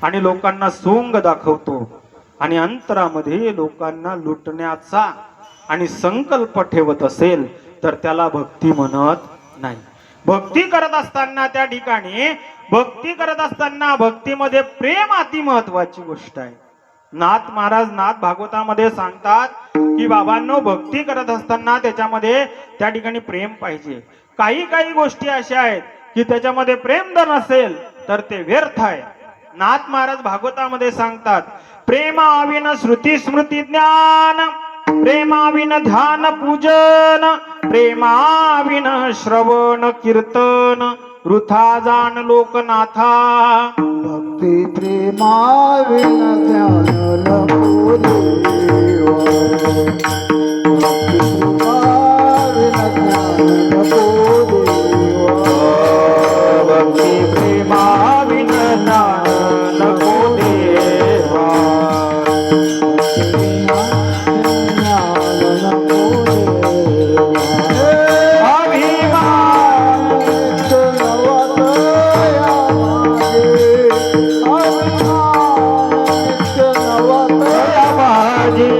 आणि लोकांना सोंग दाखवतो आणि अंतरामध्ये लोकांना लुटण्याचा आणि संकल्प ठेवत असेल तर त्याला भक्ती म्हणत नाही. भक्ती करत असताना त्या ठिकाणी भक्तीमध्ये प्रेम अति महत्वाची गोष्ट आहे. नाथ महाराज नाथ भागवतामध्ये सांगतात की बाबांनो, भक्ती करत असताना त्याच्यामध्ये त्या ठिकाणी प्रेम पाहिजे. काही गोष्टी अशा आहेत की त्याच्यामध्ये प्रेम जर नसेल तर ते व्यर्थ आहे. नाथ महाराज भागवतामध्ये सांगतात, प्रेमाविन श्रुती स्मृती ज्ञान, प्रेमाविन ध्यान पूजन, प्रेमाविन श्रवण कीर्तन, वृथा जाण लोकनाथा. भक्ती प्रेमाविन ज्ञान नको देवा, भक्ती प्रेमाविन ज्ञान नको देवा, भक्ती प्रेमाविन ज्ञान नको देवा, ज्ञान नको देवा. अभिमान माझी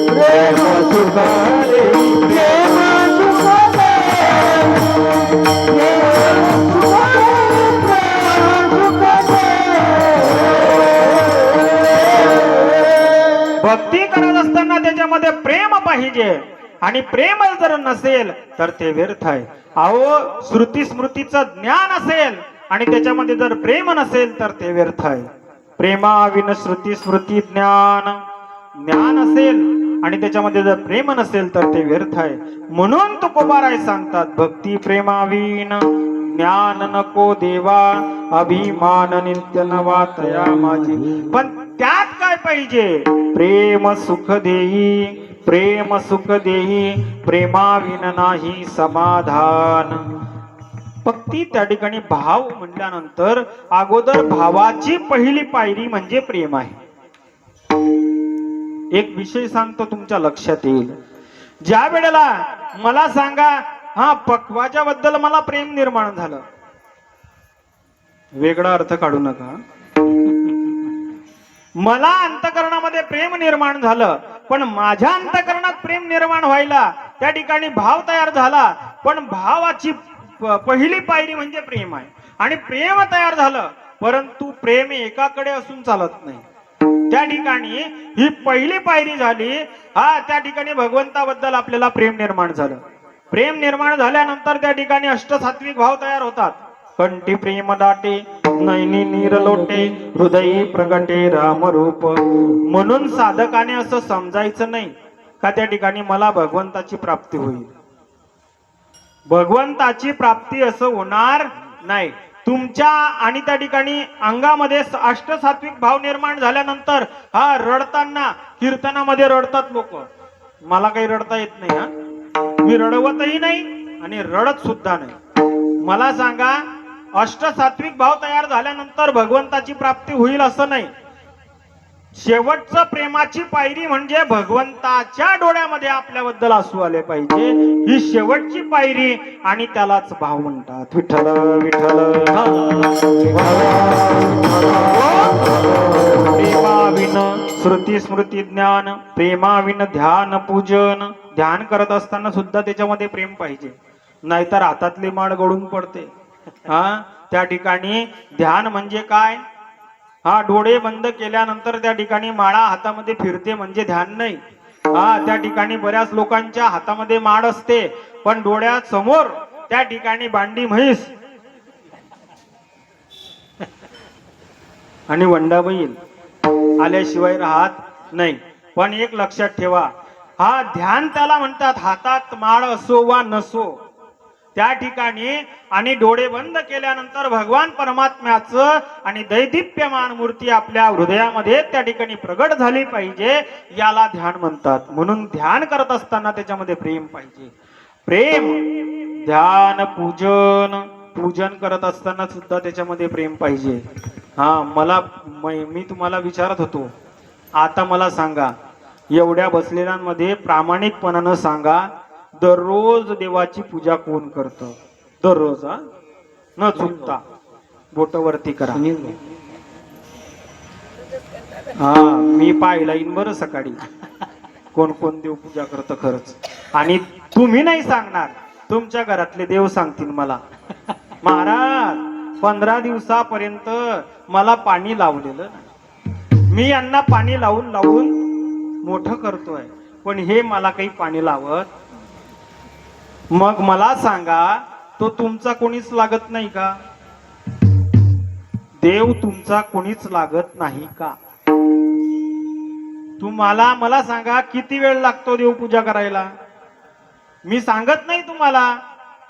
प्रेम सुख दे, प्रेम सुख दे, भक्ती करत असताना त्याच्यामध्ये प्रेम पाहिजे आणि प्रेम जर नसेल तर ते व्यर्थ आहे. अहो, श्रुती स्मृतीचं ज्ञान असेल आणि त्याच्यामध्ये जर प्रेम नसेल तर ते व्यर्थ आहे. प्रेमाविन श्रुती स्मृती ज्ञान असेल आणि त्याच्यामध्ये जर प्रेम नसेल तर ते व्यर्थ आहे. म्हणून तुकोबाराय सांगतात, भक्ती प्रेमाविन ज्ञान नको देवा, अभिमान नित्य नवा तया माझी. पण त्यात काय पाहिजे? प्रेम सुख देई, प्रेम सुख देई, प्रेमाविन नाही समाधान. भक्ती त्या ठिकाणी भाव म्हटल्यानंतर अगोदर भावाची पहिली पायरी म्हणजे प्रेम आहे. एक विषय सांगतो, तुमच्या लक्षात येईल. ज्या वेळेला मला सांगा, हा पक्वाच्या बद्दल मला प्रेम निर्माण झालं, वेगळा अर्थ काढू नका. मला अंतकरणामध्ये प्रेम निर्माण झालं, पण माझ्या अंतकरणात प्रेम निर्माण व्हायला त्या ठिकाणी भाव तयार झाला. पण भावाची पहिली पायरी म्हणजे प्रेम आहे आणि प्रेम तयार झालं, परंतु प्रेम एकाकडे असून चालत नाही. त्या ठिकाणी ही पहिली पायरी झाली. हा, त्या ठिकाणी भगवंताबद्दल आपल्याला प्रेम निर्माण झालं. प्रेम निर्माण झाल्यानंतर त्या ठिकाणी अष्टसात्विक भाव तयार होतात. कंठी प्रेम दाटे, नैनी नीर लोटे, हृदयी प्रगटे राम रूप. म्हणून साधकाने असं समजायचं नाही का त्या ठिकाणी मला भगवंताची प्राप्ती होईल. भगवंताची प्राप्ती असं होणार नाही. तुमच्या आणि त्या ठिकाणी अंगामध्ये अष्टसात्विक भाव निर्माण झाल्यानंतर हा रडताना कीर्तनामध्ये रडतात लोक. मला काही रडता येत नाही, हा, मी रडवतही नाही आणि रडत सुद्धा नाही. मला सांगा, अष्टसात्विक भाव तयार झाल्यानंतर भगवंताची प्राप्ती होईल असं नाही. शेवटचं प्रेमाची पायरी म्हणजे भगवंताच्या डोळ्यामध्ये आपल्याबद्दल आसू आले पाहिजे. ही शेवटची पायरी आणि त्यालाच भाव म्हणतात. विठ्ठल विठ्ठल प्रेमाविन श्रुती स्मृती ज्ञान प्रेमाविन ध्यान पूजन. ध्यान करत असताना सुद्धा त्याच्यामध्ये प्रेम पाहिजे, नाहीतर हातातली माळ गळून पडते. हा, त्या ठिकाणी ध्यान म्हणजे काय? हा, डोळे बंद केल्यानंतर त्या ठिकाणी माळा हातामध्ये फिरते म्हणजे ध्यान नाही. हा, त्या ठिकाणी बऱ्याच लोकांच्या हातामध्ये माळ असते, पण डोळ्यात समोर त्या ठिकाणी बांडी म्हैस आणि वंडा बैल आल्याशिवाय राहत नाही. पण एक लक्षात ठेवा, हा ध्यान त्याला म्हणतात, हातात माळ असो वा नसो त्या ठिकाणी, आणि डोळे बंद केल्यानंतर भगवान परमात्म्याचं आणि दैदिप्यमान मूर्ती आपल्या हृदयामध्ये त्या ठिकाणी प्रगट झाली पाहिजे, याला ध्यान म्हणतात. म्हणून ध्यान करत असताना त्याच्यामध्ये प्रेम पाहिजे. प्रेम, ध्यान, पूजन, पूजन करत असताना सुद्धा त्याच्यामध्ये प्रेम पाहिजे. हा, मी तुम्हाला विचारत होतो, आता मला सांगा, एवढ्या बसलेल्यांमध्ये प्रामाणिकपणानं सांगा, दररोज देवाची पूजा कोण करतं? दररोज, हा, न चुकता बोट वरती करा. हा, मी पाहिला इन बरं सकाळी कोण कोण देवपूजा करतं खरंच. आणि तुम्ही नाही सांगणार, तुमच्या घरातले देव सांगतील मला, महाराज 15 दिवसापर्यंत मला पाणी लावलेलं नाही, मी यांना पाणी लावून लावून मोठं करतोय, पण हे मला काही पाणी लावत. मग मला सांगा, तो तुमचा कोणीच लागत नाही का? देव तुमचा कोणीच लागत नाही का? मला सांगा, किती वेळ लागतो देवपूजा करायला? मी सांगत नाही तुम्हाला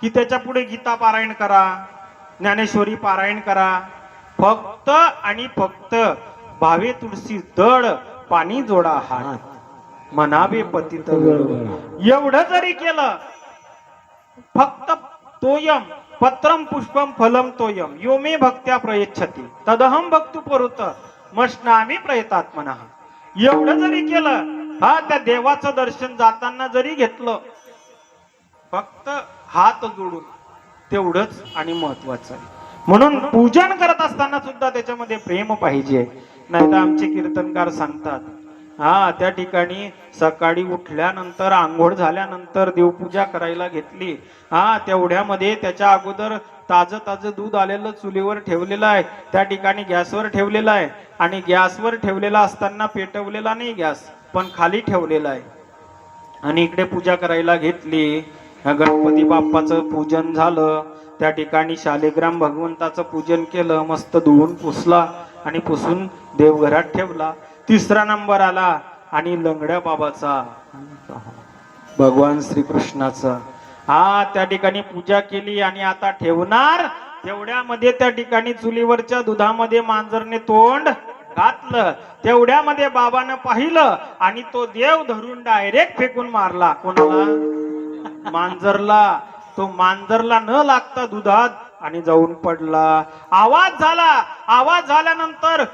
की त्याच्या पुढे गीता पारायण करा, ज्ञानेश्वरी पारायण करा. फक्त आणि फक्त भावे तुळशी दळ, पाणी जोडा हात, म्हणावे पतित वेळ. एवढं जरी केलं, फक्त तोयम पत्रम पुष्पम फलम तोयम यो मे भक्त्या प्रयच्छति तदहम भक्तु परुत मश्नामी प्रयतात्मनः. एवढं जरी केलं, हा, त्या देवाचं दर्शन जाताना जरी घेतलं, फक्त हात जोडून, तेवढंच आणि महत्वाचं आहे. म्हणून पूजन करत असताना सुद्धा त्याच्यामध्ये प्रेम पाहिजे. नाही तर आमचे कीर्तनकार सांगतात, हा, त्या ठिकाणी सकाळी उठल्यानंतर आंघोळ झाल्यानंतर देवपूजा करायला घेतली, हा, तेवढ्यामध्ये त्याच्या अगोदर ताजं ताजं दूध आलेलं चुलीवर ठेवलेलं आहे, त्या ठिकाणी गॅसवर ठेवलेलं आहे, आणि गॅसवर ठेवलेला असताना पेटवलेला नाही गॅस, पण खाली ठेवलेला आहे. आणि इकडे पूजा करायला घेतली, गणपती बाप्पाचं पूजन झालं, त्या ठिकाणी शालिग्राम भगवंताचं पूजन केलं, मस्त धुवून पुसला आणि पुसून देवघरात ठेवला. तिसरा नंबर आला आणि लंगड्या बाबाचा, भगवान श्रीकृष्णाचा, हा, त्या ठिकाणी पूजा केली आणि आता ठेवणार, तेवढ्यामध्ये त्या ठिकाणी चुलीवरच्या दुधामध्ये मांजरने तोंड घातलं, तेवढ्यामध्ये बाबानं पाहिलं आणि तो देव धरून डायरेक्ट फेकून मारला. कोणाला? मांजरला. तो मांजरला न लागता दुधात आणि जाऊन पडला. आवाज झाला. आवाज झाल्यानंतर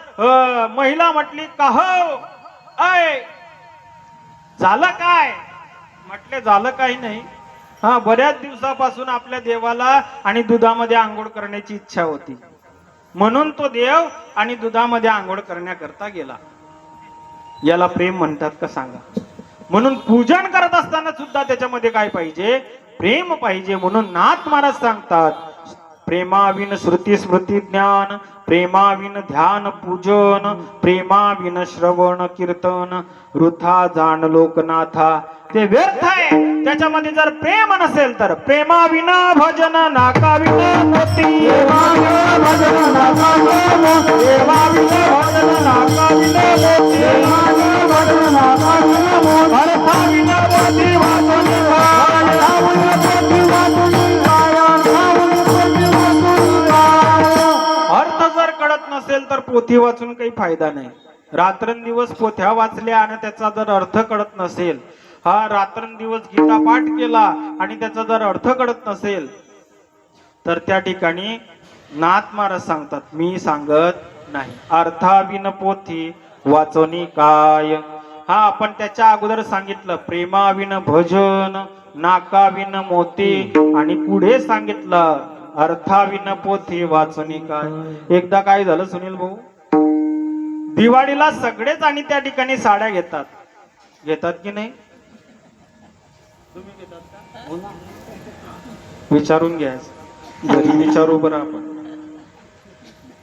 महिला म्हटली, का हो, ऐ झालं काय? म्हटले, झालं काही नाही, हा, बऱ्याच दिवसापासून आपल्या देवाला आणि दुधामध्ये आंघोळ करण्याची इच्छा होती, म्हणून तो देव आणि दुधामध्ये आंघोळ करण्याकरता गेला. याला प्रेम म्हणतात का सांगा? म्हणून पूजन करत असताना सुद्धा त्याच्यामध्ये काय पाहिजे? प्रेम पाहिजे. म्हणून नाथ महाराज सांगतात, प्रेमाविन श्रुती स्मृती ज्ञान, प्रेमाविन ध्यान पूजन, प्रेमाविन श्रवण कीर्तन, वृथा जाण लोकनाथा, ते व्यर्थ आहे. त्याच्यामध्ये जर प्रेम नसेल तर प्रेमाविना भजन नाकाविना मोती, प्रेमाविना भजन नाकाविना मोती, प्रेमाविना भजन नाकाविना मोती, प्रेमाविना भजन नाकाविना मोती, अर्थाविना मोती वाचून काय, अर्थाविना मोती वाचून काय, अर्थाविना मोती वाचून काय. अर्थ जर कळत नसेल तर पोथी वाचून काही फायदा नाही. रात्रंदिवस पोथ्या वाचल्या आणि त्याचा जर अर्थ कळत नसेल, हा, रात्रंदिवस गीता पाठ केला आणि त्याचा जर अर्थ कळत नसेल, तर त्या ठिकाणी नाथ महाराज सांगतात, मी सांगत नाही. अर्थाविन पोथी वाचोनी काय, हा, आपण त्याच्या अगोदर सांगितलं प्रेमाविन भजन नाकाविन मोती, आणि पुढे सांगितलं अर्थाविन पोथी वाचोनी काय. एकदा काय झालं सुनील भाऊ, दिवाळीला सगळेच आणि त्या ठिकाणी साड्या घेतात. घेतात की नाही? तुम्ही घेतात का? हो ना. विचारून घ्या, घरी विचारू बरं आपण.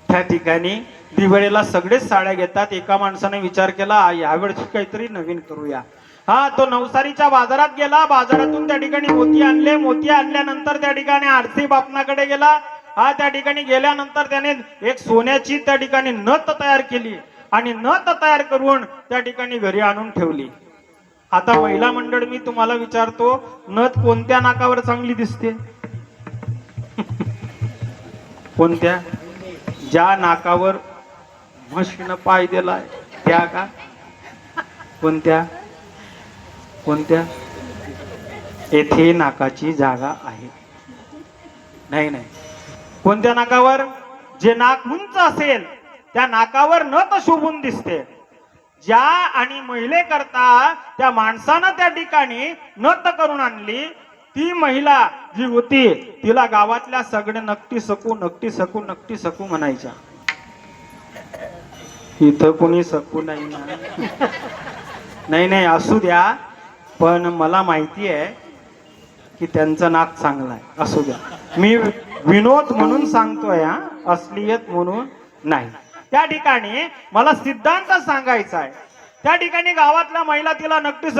त्या ठिकाणी दिवाळीला सगळेच साड्या घेतात. एका माणसाने विचार केला, यावेळेस काहीतरी नवीन करूया. हा, तो नवसारीच्या बाजारात गेला. बाजारातून त्या ठिकाणी मोती आणले. मोती आणल्यानंतर त्या ठिकाणी आरसी बापनाकडे गेला. हा, त्या ठिकाणी गेल्यानंतर त्याने एक सोन्याची त्या ठिकाणी नथ तयार केली आणि नथ तयार करून त्या ठिकाणी घरी आणून ठेवली. आता महिला मंडळ, मी तुम्हाला विचारतो, नथ कोणत्या नाकावर चांगली दिसते? कोणत्या? ज्या नाकावर म्हशीनं पाय दिलाय त्या का? कोणत्या? कोणत्या? येथे नाकाची जागा आहे. नाही नाही, कोणत्या नाकावर? जे नाक उंच असेल त्या नाकावर नथ शोभून दिसते. ज्या आणि महिले करता त्या माणसानं त्या ठिकाणी नथ करून आणली, ती महिला जी होती तिला गावातल्या सगळे नकटी सकू नकटी सकू नकटी सकू म्हणायच्या. इथं कोणी सकू नाही ना. नाही नाही, असू द्या, पण मला माहिती आहे की त्यांचं नाक चांगलं आहे. असू द्या, मी विनोद म्हणून सांगतोय, हा, असलियत म्हणून नाही. त्या ठिकाणी मला सिद्धांत सांगायचा आहे. त्या ठिकाणी गावातल्या महिला तिला नकटी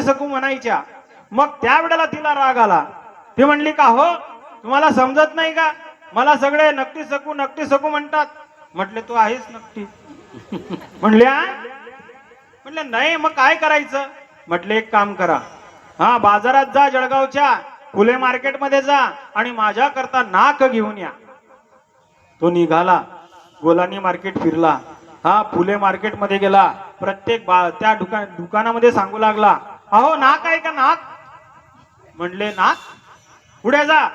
सकू म्हणायच्या. मग त्यावेळेला तिला राग आला. ती म्हणली, का हो, तुम्हाला समजत नाही का? मला सगळे नकटी सकू म्हणतात. म्हटले, तू आहेस नकटी. म्हणल्या नाही, मग काय करायचं? म्हटले, एक काम करा, हा, बाजारात जा, जळगावच्या फुले मार्केटमध्ये जा आणि माझ्या करता नाक घेऊन या. तो निघाला, गोलानी मार्केट फिरला. हा, फुले मार्केट मध्ये गेला. प्रत्येक त्या दुकानामध्ये सांगू लागला, अहो, नाक आहे का? नाक. म्हणले, नाक पुढे जा,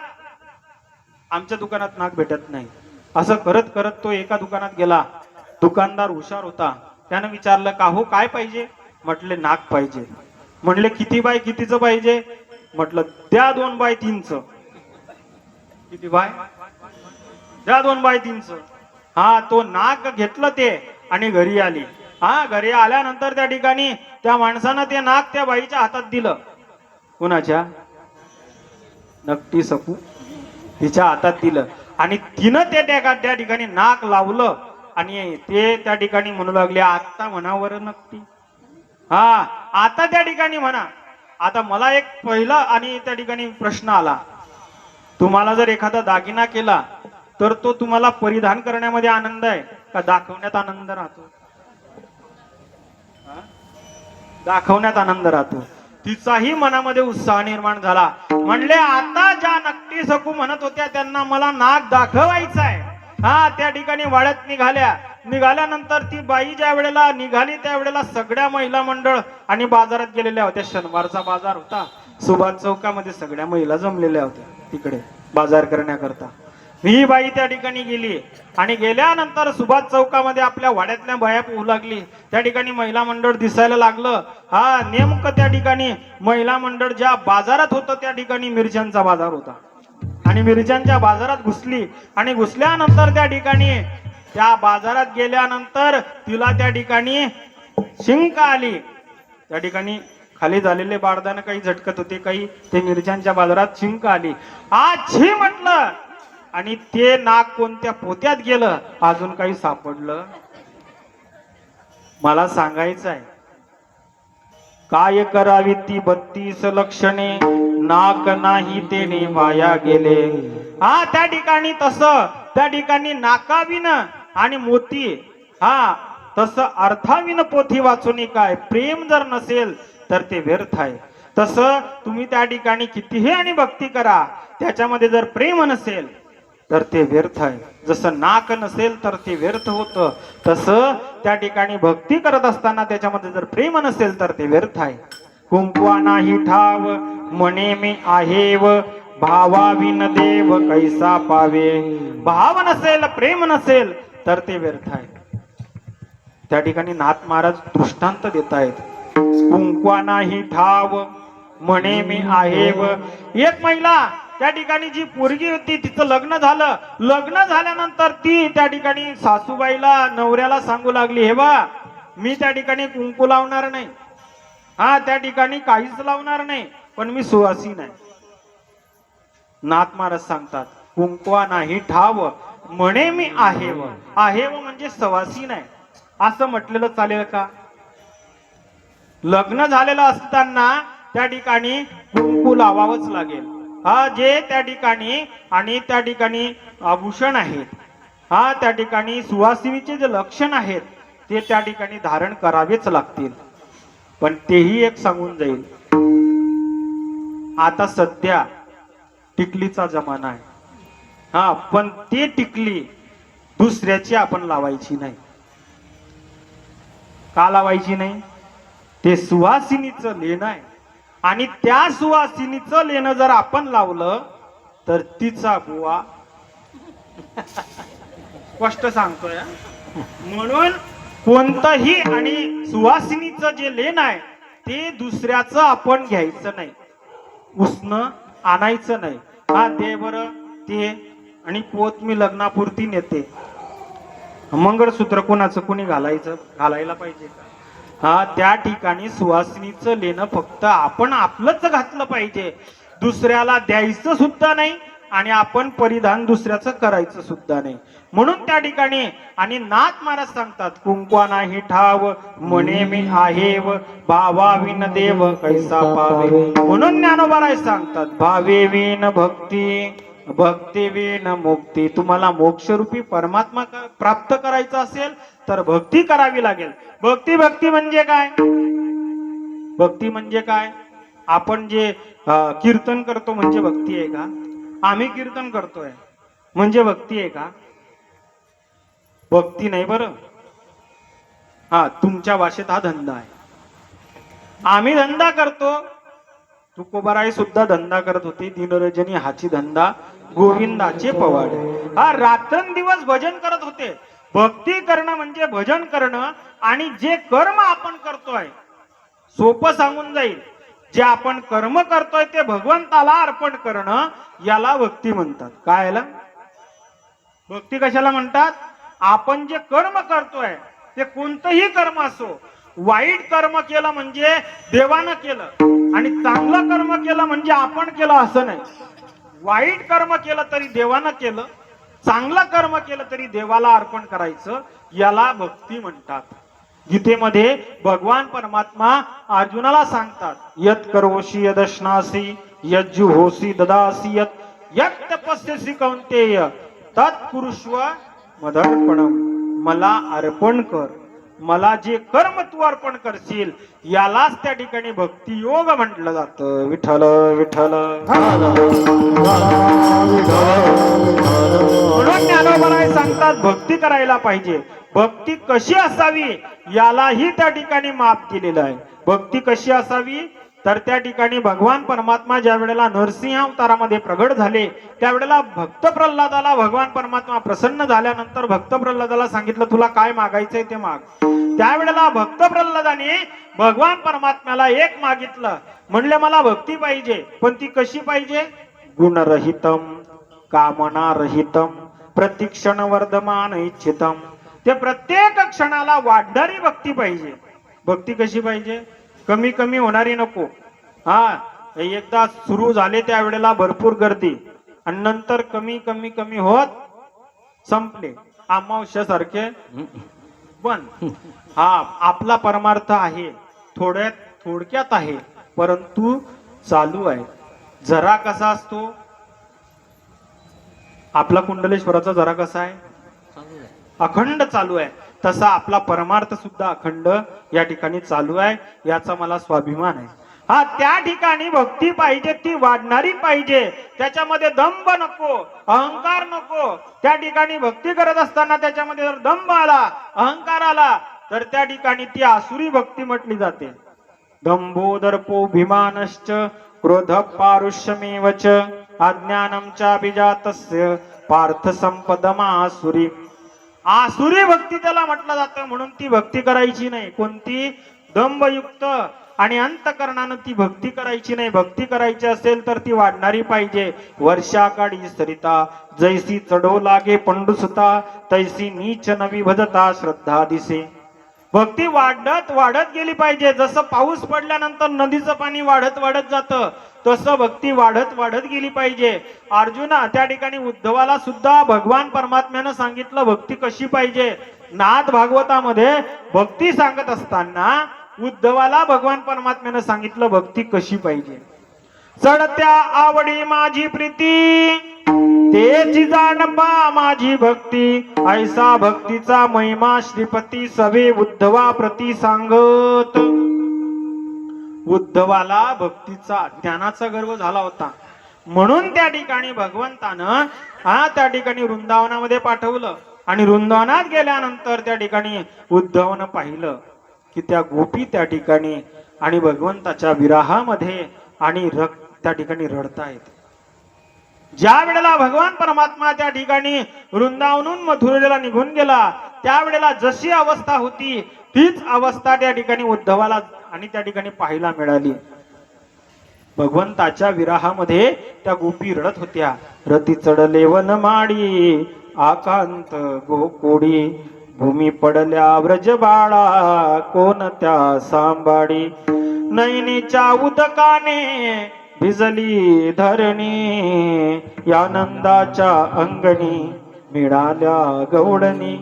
आमच्या दुकानात नाक भेटत नाही. असं करत करत तो एका दुकानात गेला. दुकानदार हुशार होता. त्यानं विचारलं, का हो, काय पाहिजे? म्हटले, नाक पाहिजे. म्हणले, किती बाय कितीचं पाहिजे? म्हटलं, द्या 2 बाय 3चं. किती बाय? द्या 2 बाय 3चं. हा, तो नाक घेतलं ते आणि घरी आली. हा, घरी आल्यानंतर त्या ठिकाणी त्या माणसानं ते नाक त्या बाईच्या हातात दिलं. कुणाच्या? नकटी सकू तिच्या हातात दिलं आणि तिनं ते त्या ठिकाणी नाक लावलं आणि ते त्या ठिकाणी म्हणू लागले, आता म्हणावर नकटी. हा, आता त्या ठिकाणी म्हणा. आता मला एक पहिला आणि त्या ठिकाणी प्रश्न आला, तुम्हाला जर एखादा दागिना केला तर तो तुम्हाला परिधान करण्यामध्ये आनंद आहे का दाखवण्यात आनंद राहतो? दाखवण्यात आनंद राहतो. तिचाही मनामध्ये उत्साह निर्माण झाला. म्हणले, आता ज्या नकटी सकू म्हणत होत्या त्यांना मला नाक दाखवायचा आहे. हा, त्या ठिकाणी वाड्यात निघाल्यानंतर ती बाई ज्या वेळेला निघाली त्यावेळेला सगळ्या महिला मंडळ आणि बाजारात गेलेल्या होत्या. शनिवारचा बाजार होता. सुभाष चौकामध्ये सगळ्या महिला जमलेल्या होत्या तिकडे बाजार करण्याकरता. ही बाई त्या ठिकाणी गेली आणि गेल्यानंतर सुभाष चौकामध्ये आपल्या वाड्यातल्या बाया पोहू लागली. त्या ठिकाणी महिला मंडळ दिसायला लागलं. हा, नेमकं त्या ठिकाणी महिला मंडळ ज्या बाजारात होतं त्या ठिकाणी मिरच्यांचा बाजार होता आणि मिरच्यांच्या बाजारात घुसली आणि घुसल्यानंतर त्या ठिकाणी त्या बाजारात गेल्यानंतर तिला त्या ठिकाणी शिंक आली. त्या ठिकाणी खाली झालेले बारदाने काही झटकत होते, काही ते मिरच्यांच्या बाजारात शिंक आली. आजी म्हटलं आणि ते नाक कोणत्या पोत्यात गेलं अजून काही सापडलं? मला सांगायचं आहे, काय करावी ती 32 लक्षणे, नाक नाही तेने वाया गेले. हा, त्या ठिकाणी तसं त्या ठिकाणी नाकाविन आणि मोती, हा, तसं अर्थाविन पोथी वाचून काय? प्रेम जर नसेल तर ते व्यर्थ आहे. तसं तुम्ही त्या ठिकाणी कितीही आणि भक्ती करा, त्याच्यामध्ये जर प्रेम नसेल तर ते व्यर्थ आहे. जसं नाक नसेल तर ते व्यर्थ होतं, तसं त्या ठिकाणी भक्ती करत असताना त्याच्यामध्ये जर प्रेम नसेल तर ते व्यर्थ आहे. कुंकवा नाही ठाव म्हणे मी आहेव, भावाविन देव कैसा पावे. भाव नसेल, प्रेम नसेल तर ते व्यर्थ आहे. त्या ठिकाणी नाथ महाराज दृष्टांत देत आहेत. कुंकवा नाही ठाव म्हणे मी आहेव. एक महिला त्या ठिकाणी जी पोरगी होती तिचं लग्न झालं. लग्न झाल्यानंतर ती त्या ठिकाणी सासूबाईला नवऱ्याला सांगू लागली, हे बा मी त्या ठिकाणी कुंकू लावणार नाही, हा त्या ठिकाणी काहीच लावणार नाही, पण मी सुवासीन आहे. नाथ महाराज सांगतात, कुंकवा नाही ठाव म्हणे मी आहेव. आहेव म्हणजे सवासीन आहे असं म्हटलेलं चालेल का? लग्न झालेलं असताना त्या ठिकाणी कुंकू लावावंच लागेल. हा जे त्या ठिकाणी आणि त्या ठिकाणी आभूषण आहेत, हा त्या ठिकाणी सुवासिनीचे जे लक्षण आहेत ते त्या ठिकाणी धारण करावेच लागतील. पण तेही एक सांगून जाईल, आता सध्या टिकलीचा जमाना आहे. हा पण ते टिकली दुसऱ्याची आपण लावायची नाही. का लावायची नाही? ते सुवासिनीचं लेणं आहे आणि त्या सुवासिनीचं लेणं जर आपण लावलं तर तिचा बुवा स्पष्ट सांगतोय हा. म्हणून कोणतंही आणि सुवासिनीचं जे लेणं आहे ते दुसऱ्याचं आपण घ्यायचं नाही, उसनं आणायचं नाही. हा दे बरं ते, आणि पोत मी लग्नापुरती नेते. मंगळसूत्र कोणाचं कोणी घालायला पाहिजे का? हा त्या ठिकाणी सुवासिनीचं लेणं फक्त आपण आपलंच घातलं पाहिजे, दुसऱ्याला द्यायचं सुद्धा नाही आणि आपण परिधान दुसऱ्याचं करायचं सुद्धा नाही. म्हणून त्या ठिकाणी आणि नाथ महाराज सांगतात, कुंकवा नाही ठाव म्हणे मी आहेव, भावा विन देव कैसा पावे. म्हणून ज्ञानोबा सांगतात, भावे विन भक्ती, भक्ती विन मुक्ती. तुम्हाला मोक्षरूपी परमात्मा प्राप्त करायचा असेल तर भक्ती करावी लागेल. भक्ती म्हणजे काय? भक्ती म्हणजे काय? आपण जे कीर्तन करतो म्हणजे भक्ती आहे का? आम्ही कीर्तन करतोय म्हणजे भक्ती आहे का? भक्ती नाही बरं. हा तुमच्या भाषेत हा धंदा आहे. आम्ही धंदा करतो, तुकोबाराय सुद्धा धंदा करत होते. दिनरजनी हाची धंदा गोविंदाचे पवाडे. हा रात्रंदिवस भजन करत होते. भक्ती करणं म्हणजे भजन करणं. आणि जे कर्म आपण करतोय, सोपं सांगून जाईल, जे आपण कर्म करतोय ते भगवंताला अर्पण करणं याला भक्ती म्हणतात. काय याला भक्ती कशाला म्हणतात? आपण जे कर्म करतोय ते कोणतंही कर्म असो, वाईट कर्म केलं म्हणजे देवानं केलं आणि चांगलं कर्म केलं म्हणजे आपण केलं असं नाही. वाईट कर्म केलं तरी देवानं केलं, चांगलं कर्म केलं तरी देवाला अर्पण करायचं, याला भक्ती म्हणतात. गीतेमध्ये भगवान परमात्मा अर्जुनाला सांगतात, यत करोषि यदश्नासी यज्जुहोसी ददासी यत तपस्यसी कौंतेय तत्कुरुष्व मदर्पणम. मला अर्पण कर, मला जे कर्म तू अर्पण करशील यालाच त्या ठिकाणी भक्ती योग म्हटलं जातं. विठ्ठल विठ्ठल. म्हणून ज्ञानोबा सांगतात भक्ती करायला पाहिजे. भक्ती कशी असावी यालाही त्या ठिकाणी माप केलेलं आहे. भक्ती कशी असावी तर त्या ठिकाणी भगवान परमात्मा ज्या वेळेला नरसिंह अवतारामध्ये प्रगट झाले त्यावेळेला भक्त प्रल्हादाला भगवान परमात्मा प्रसन्न झाल्यानंतर भक्त प्रल्हादाला सांगितलं, तुला काय मागायचंय ते माग. त्यावेळेला भक्त प्रल्हादाने भगवान परमात्म्याला एक मागितलं, म्हणले मला भक्ती पाहिजे, पण ती कशी पाहिजे? गुणरहितम कामना रहितम प्रतिक्षण वर्धमान इच्छितम. ते प्रत्येक क्षणाला वाढणारी भक्ती पाहिजे. भक्ती कशी पाहिजे? कमी कमी होणारी नको. हा एकदा सुरू झाले त्यावेळेला भरपूर गर्दी आणि नंतर कमी कमी कमी होत संपले, अमावस्यासारखे पण. हा आपला परमार्थ आहे, थोडक्यात आहे, परंतु चालू आहे. जरा कसा असतो आपला कुंडलेश्वराचा, जरा कसा आहे? अखंड चालू आहे. तसा आपला परमार्थ सुद्धा अखंड या ठिकाणी चालू आहे, याचा मला स्वाभिमान आहे. हा त्या ठिकाणी भक्ती पाहिजे, ती वाढणारी पाहिजे, त्याच्यामध्ये दंभ नको, अहंकार नको. त्या ठिकाणी भक्ती करत असताना त्याच्यामध्ये जर दंभ आला, अहंकार आला तर त्या ठिकाणी ती आसुरी भक्ती म्हटली जाते. दंभो दर्पो भीमानश्च क्रोध पारुष्यमेवच अज्ञानम चाभिजातस्य पार्थ संपदमासुरी. आसुरी भक्ती त्याला म्हटलं जातं. म्हणून ती भक्ती करायची नाही. कोणती? दंभयुक्त आणि अंतकरणानं ती भक्ती करायची नाही. भक्ती करायची असेल तर ती वाढणारी पाहिजे. वर्षाकाळी सरिता जैसी चढो लागे पंडुसुता, तैसी नीच नवी भजता श्रद्धा दिसे. भक्ती वाढत वाढत गेली पाहिजे. जसं पाऊस पडल्यानंतर नदीचं पाणी वाढत वाढत जातं, तसं भक्ती वाढत वाढत गेली पाहिजे. अर्जुना त्या ठिकाणी उद्धवाला सुद्धा भगवान परमात्म्यानं सांगितलं भक्ती कशी पाहिजे. नाथ भागवतामध्ये भक्ती सांगत असताना उद्धवाला भगवान परमात्म्यानं सांगितलं भक्ती कशी पाहिजे. चढत्या आवडी माझी प्रीती, तेची जाणपा माझी भक्ती, ऐसा भक्तीचा महिमा श्रीपती सवे उद्धवा प्रती सांगत. उद्धवाला भक्तीचा ज्ञानाचा गर्व झाला होता, म्हणून त्या ठिकाणी भगवंतानं त्या ठिकाणी वृंदावनामध्ये पाठवलं. आणि वृंदावनात गेल्यानंतर त्या ठिकाणी उद्धवनं पाहिलं की त्या गोपी त्या ठिकाणी आणि भगवंताच्या विराहामध्ये आणि त्या ठिकाणी रडतायत. ज्या वेळेला भगवान परमात्मा त्या ठिकाणी वृंदावनून मथुरेला निघून गेला, त्यावेळेला जशी अवस्था होती तीच अवस्था त्या ठिकाणी उद्धवाला आणि त्या ठिकाणी पाहायला मिळाली. भगवंताच्या विराहामध्ये त्या गोपी रडत होत्या. रती चढले वन माडी, आकांत गोकोडी, भूमी पडल्या व्रज बाळा, कोण त्या सांभाळी. नैनीच्या उदकाने भिजली धरणी, यानंदाच्या अंगणी मिळाल्या गौडणी.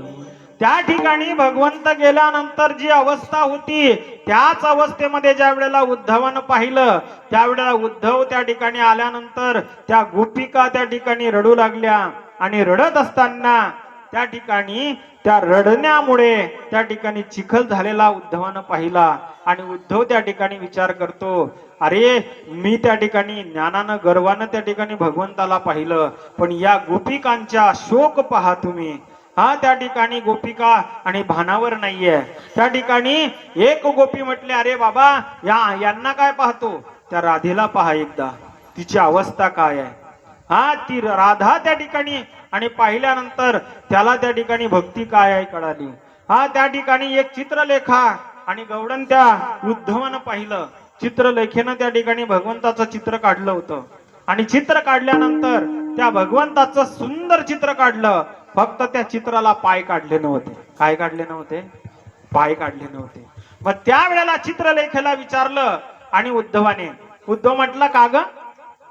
त्या ठिकाणी भगवंत गेल्यानंतर जी अवस्था होती त्याच अवस्थेमध्ये ज्या वेळेला उद्धवानं पाहिलं, त्यावेळेला उद्धव त्या ठिकाणी आल्यानंतर त्या गोपिका त्या ठिकाणी रडू लागल्या. आणि रडत असताना त्या ठिकाणी त्या रडण्यामुळे त्या ठिकाणी चिखल झालेला उद्धवानं पाहिला. आणि उद्धव त्या ठिकाणी विचार करतो, अरे मी त्या ठिकाणी ज्ञानानं गर्वानं त्या ठिकाणी भगवंताला पाहिलं, पण या गोपिकांच्या शोक पहा तुम्ही. त्या ठिकाणी गोपिका आणि भानावर नाहीये. त्या ठिकाणी एक गोपी म्हटले, अरे बाबा यांना काय पाहतो, त्या राधेला पहा एकदा, तिची अवस्था काय आहे. ती राधा त्या ठिकाणी आणि पाहिल्यानंतर त्याला त्या ठिकाणी भक्ती काय आहे कळाली. त्या ठिकाणी एक चित्रलेखा आणि गौडन त्या उद्धवानं पाहिलं. चित्रलेखेनं त्या ठिकाणी भगवंताचं चित्र काढलं होतं. आणि चित्र काढल्यानंतर त्या भगवंताचं सुंदर चित्र काढलं, फक्त त्या चित्राला पाय काढले नव्हते. काय काढले नव्हते? पाय काढले नव्हते. मग त्या वेळेला चित्रलेखेला विचारलं आणि उद्धव म्हटलं, का ग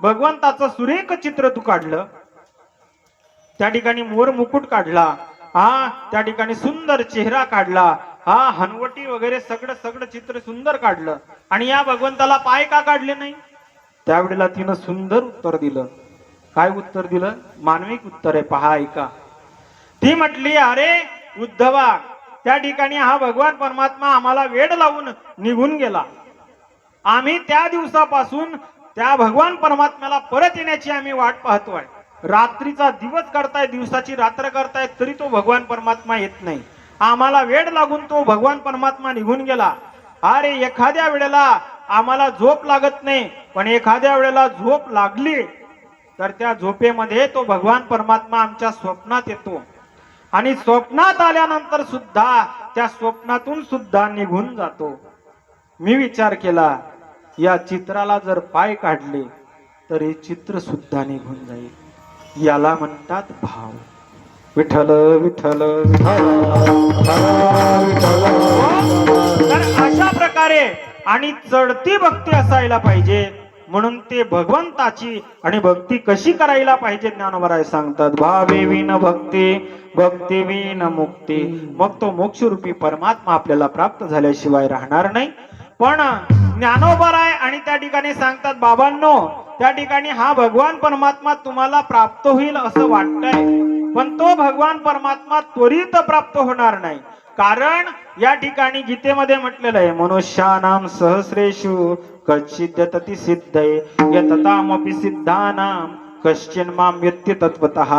भगवंताचं सुरेख चित्र तू काढलं, त्या ठिकाणी मोर मुकुट काढला, त्या ठिकाणी सुंदर चेहरा काढला, हनवटी वगैरे सगळं चित्र सुंदर काढलं, आणि या भगवंताला पाय का काढले नाही. त्यावेळेला तिनं सुंदर उत्तर दिलं. काय उत्तर दिलं? मानविक उत्तर आहे, पहा ऐका. ती म्हटली, अरे उद्धवा त्या ठिकाणी हा भगवान परमात्मा आम्हाला वेड लावून निघून गेला. आम्ही त्या दिवसापासून त्या भगवान परमात्म्याला परत येण्याची आम्ही वाट पाहतोय. रात्रीचा दिवस करताय, दिवसाची रात्र करताय, तरी तो भगवान परमात्मा येत नाही. आम्हाला वेड लागून तो भगवान परमात्मा निघून गेला. अरे एखाद्या वेळेला आम्हाला झोप लागत नाही, पण एखाद्या वेळेला झोप लागली तर त्या झोपेमध्ये तो भगवान परमात्मा आमच्या स्वप्नात येतो. आणि स्वप्नात आल्यानंतर सुद्धा त्या स्वप्नातून सुद्धा निघून जातो. मी विचार केला, या चित्राला जर पाय काढले तर हे चित्र सुद्धा निघून जाईल. याला म्हणतात भाव. विठ्ठल विठ्ठल तर अशा प्रकारे आणि चढती भक्ती असायला पाहिजे. म्हणून ते भगवंताची आणि भक्ती कशी करायला पाहिजे ज्ञानोबराय सांगतात, भावे विन भक्ती, भक्ती विन मुक्ती. मग तो मोक्षरूपी परमात्मा आपल्याला प्राप्त झाल्याशिवाय राहणार नाही. पण ज्ञानोबराय आणि त्या ठिकाणी सांगतात, बाबांनो त्या ठिकाणी हा भगवान परमात्मा तुम्हाला प्राप्त होईल असं वाटतंय, पण तो भगवान परमात्मा त्वरित प्राप्त होणार नाही. कारण या ठिकाणी गीतेमध्ये म्हटलेलं आहे, मनुष्यानाम सहस्रेषु कच्चिद्यतति सिद्धये यततामपि सिद्धानां कश्चिन माम यत्ति तत्वतः.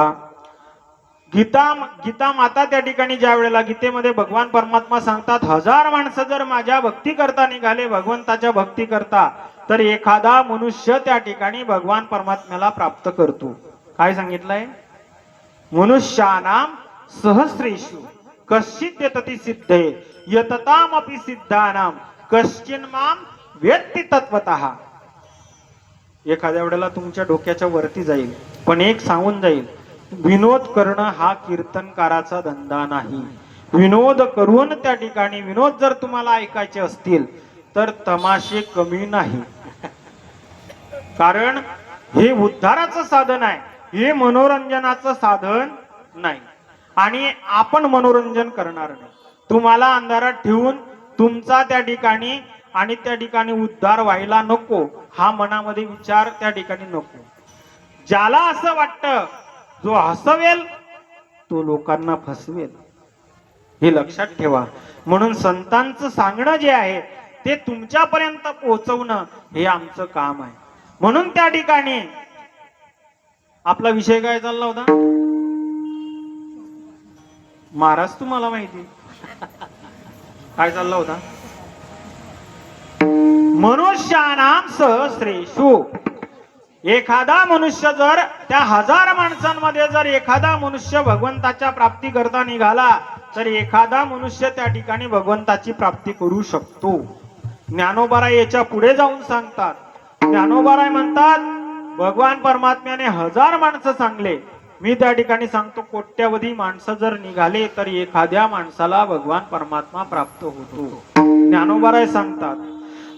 गीता माता त्या ठिकाणी ज्या वेळेला गीतेमध्ये भगवान परमात्मा सांगतात, 1000 माणसं जर माझ्या भक्ती करता निघाले, भगवंताच्या भक्ती करता, तर एखादा मनुष्य त्या ठिकाणी भगवान परमात्म्याला प्राप्त करतो. काय सांगितलंय? मनुष्यानाम सहस्रेषु कश्चिद्यतति सिद्धये यततामपि सिद्धानां कश्चिन माम वेत्ति तत्वतः. एखाद्या वेळेला तुमच्या डोक्याच्या वरती जाईल, पण एक सांगून जाईल, विनोद करणं हा कीर्तनकाराचा धंदा नाही. विनोद करून त्या ठिकाणी विनोद जर तुम्हाला ऐकायचे असतील तर तमाशे कमी नाही. कारण हे उद्धाराचं साधन आहे, हे मनोरंजनाचं साधन नाही. आणि आपण मनोरंजन करणार नाही. तुम्हाला अंधारात ठेवून तुमचा त्या ठिकाणी आणि त्या ठिकाणी उद्धार व्हायला नको, हा मनामध्ये विचार त्या ठिकाणी नको. ज्याला असं वाटतं, जो हसवेल तो लोकांना फसवेल, हे लक्षात ठेवा. म्हणून संतांचं सांगणं जे आहे ते तुमच्यापर्यंत पोहोचवणं हे आमचं काम आहे. म्हणून त्या ठिकाणी आपला विषय काय चालला होता महाराज, तुम्हाला माहिती काय चालला होता? मनुष्यानाम सहस्रेषु. एखादा मनुष्य जर त्या 1000 माणसांमध्ये जर एखादा मनुष्य भगवंताच्या प्राप्ती करता निघाला तर एखादा मनुष्य त्या ठिकाणी भगवंताची प्राप्ती करू शकतो. ज्ञानोबाराय याच्या पुढे जाऊन सांगतात. ज्ञानोबाराय म्हणतात, भगवान परमात्म्याने 1000 माणसं सांगले, मी त्या ठिकाणी सांगतो कोट्यावधी माणसं जर निघाले तर एखाद्या माणसाला भगवान परमात्मा प्राप्त होतो. ज्ञानोबाराय सांगतात,